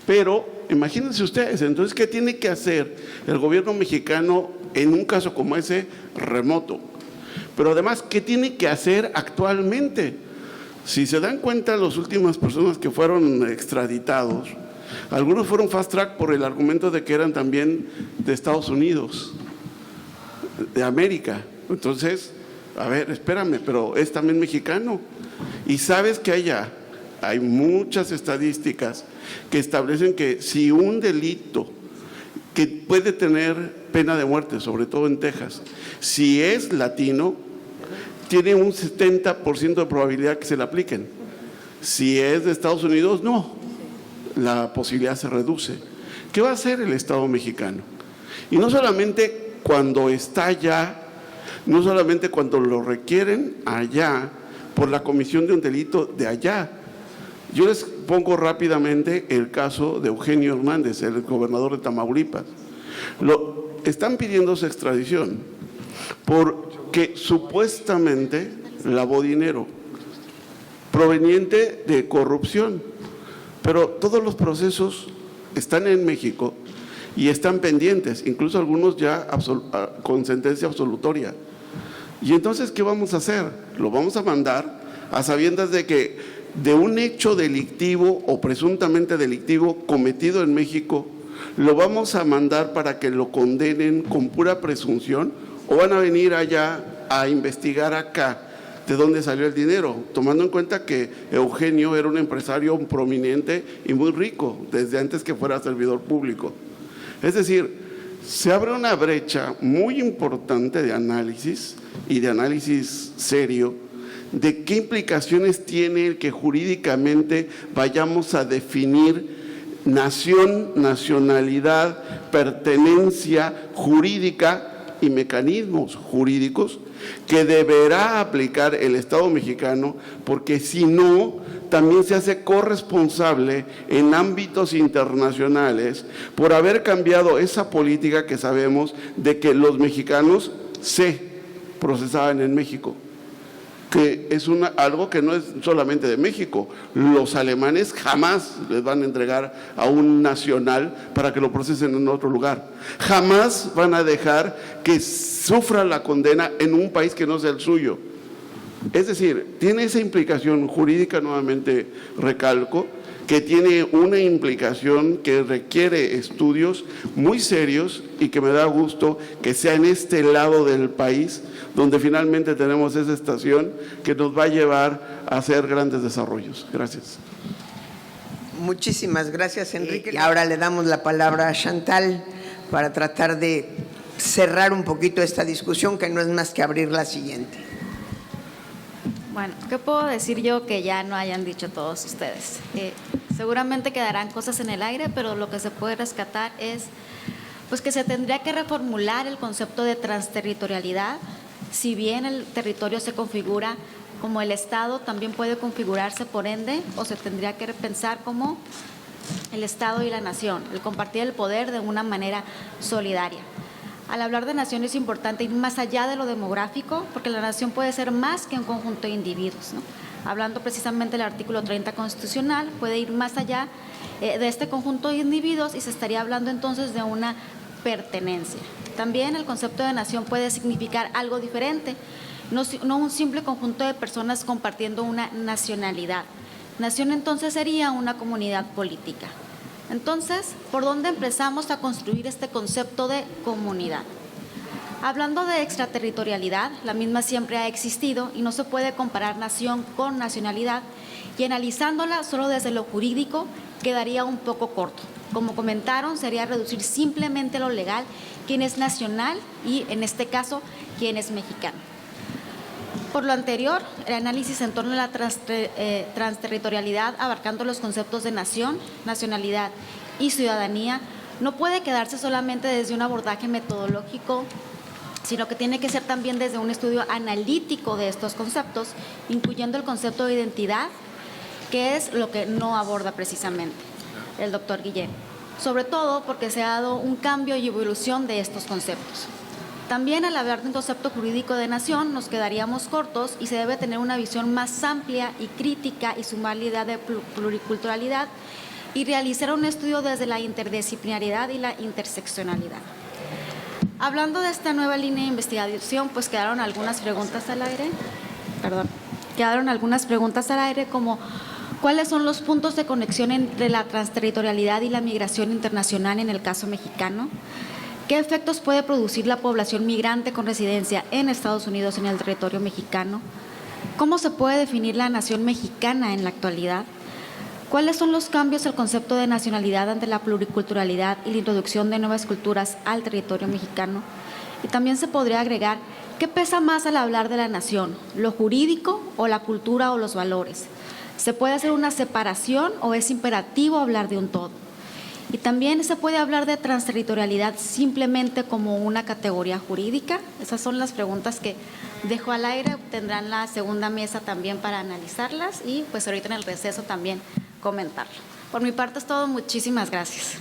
Pero imagínense ustedes, entonces, ¿qué tiene que hacer el gobierno mexicano en un caso como ese remoto? Pero además, ¿qué tiene que hacer actualmente? Si se dan cuenta, las últimas personas que fueron extraditados, algunos fueron fast track por el argumento de que eran también de Estados Unidos, de América. Entonces, a ver, espérame, pero es también mexicano. Y sabes que allá hay muchas estadísticas que establecen que si un delito que puede tener pena de muerte, sobre todo en Texas, si es latino, tiene un 70% de probabilidad que se le apliquen. Si es de Estados Unidos, no. La posibilidad se reduce. ¿Qué va a hacer el Estado mexicano? Y no solamente cuando está allá, no solamente cuando lo requieren allá por la comisión de un delito de allá, Yo les pongo rápidamente el caso de Eugenio Hernández, el gobernador de Tamaulipas. Están pidiendo su extradición porque supuestamente lavó dinero proveniente de corrupción, pero todos los procesos están en México y están pendientes, incluso algunos ya con sentencia absolutoria. Y entonces, ¿qué vamos a hacer? Lo vamos a mandar a sabiendas de que de un hecho delictivo o presuntamente delictivo cometido en México, lo vamos a mandar para que lo condenen con pura presunción, o van a venir allá a investigar acá de dónde salió el dinero, tomando en cuenta que Eugenio era un empresario prominente y muy rico desde antes que fuera servidor público. Es decir, se abre una brecha muy importante de análisis y de análisis serio de qué implicaciones tiene el que jurídicamente vayamos a definir nación, nacionalidad, pertenencia jurídica y mecanismos jurídicos que deberá aplicar el Estado mexicano, porque si no, también se hace corresponsable en ámbitos internacionales por haber cambiado esa política que sabemos de que los mexicanos se procesaban en México, que es algo que no es solamente de México. Los alemanes jamás les van a entregar a un nacional para que lo procesen en otro lugar. Jamás van a dejar que sufra la condena en un país que no sea el suyo. Es decir, tiene esa implicación jurídica, nuevamente recalco, que tiene una implicación que requiere estudios muy serios y que me da gusto que sea en este lado del país donde finalmente tenemos esa estación que nos va a llevar a hacer grandes desarrollos. Gracias. Muchísimas gracias, Enrique. Y ahora le damos la palabra a Chantal para tratar de cerrar un poquito esta discusión, que no es más que abrir la siguiente. Bueno, ¿qué puedo decir yo que ya no hayan dicho todos ustedes? Seguramente quedarán cosas en el aire, pero lo que se puede rescatar es pues que se tendría que reformular el concepto de transterritorialidad. Si bien el territorio se configura como el Estado, también puede configurarse por ende, o se tendría que pensar como el Estado y la nación, el compartir el poder de una manera solidaria. Al hablar de nación es importante ir más allá de lo demográfico, porque la nación puede ser más que un conjunto de individuos, ¿no? Hablando precisamente del artículo 30 constitucional, puede ir más allá de este conjunto de individuos y se estaría hablando entonces de una pertenencia. También el concepto de nación puede significar algo diferente, no un simple conjunto de personas compartiendo una nacionalidad. Nación entonces sería una comunidad política. Entonces, ¿por dónde empezamos a construir este concepto de comunidad? Hablando de extraterritorialidad, la misma siempre ha existido y no se puede comparar nación con nacionalidad, y analizándola solo desde lo jurídico quedaría un poco corto. Como comentaron, sería reducir simplemente lo legal quién es nacional y, en este caso, quién es mexicano. Por lo anterior, el análisis en torno a la transterritorialidad, abarcando los conceptos de nación, nacionalidad y ciudadanía, no puede quedarse solamente desde un abordaje metodológico, sino que tiene que ser también desde un estudio analítico de estos conceptos, incluyendo el concepto de identidad, que es lo que no aborda precisamente el doctor Guillén, sobre todo porque se ha dado un cambio y evolución de estos conceptos. También al hablar de un concepto jurídico de nación nos quedaríamos cortos y se debe tener una visión más amplia y crítica y sumar la idea de pluriculturalidad y realizar un estudio desde la interdisciplinariedad y la interseccionalidad. Hablando de esta nueva línea de investigación, pues quedaron algunas preguntas al aire, como ¿cuáles son los puntos de conexión entre la transterritorialidad y la migración internacional en el caso mexicano? ¿Qué efectos puede producir la población migrante con residencia en Estados Unidos en el territorio mexicano? ¿Cómo se puede definir la nación mexicana en la actualidad? ¿Cuáles son los cambios al concepto de nacionalidad ante la pluriculturalidad y la introducción de nuevas culturas al territorio mexicano? Y también se podría agregar, ¿qué pesa más al hablar de la nación? ¿Lo jurídico o la cultura o los valores? ¿Se puede hacer una separación o es imperativo hablar de un todo? Y también se puede hablar de transterritorialidad simplemente como una categoría jurídica. Esas son las preguntas que dejo al aire. Tendrán la segunda mesa también para analizarlas y pues ahorita en el receso también comentarlo. Por mi parte es todo. Muchísimas gracias.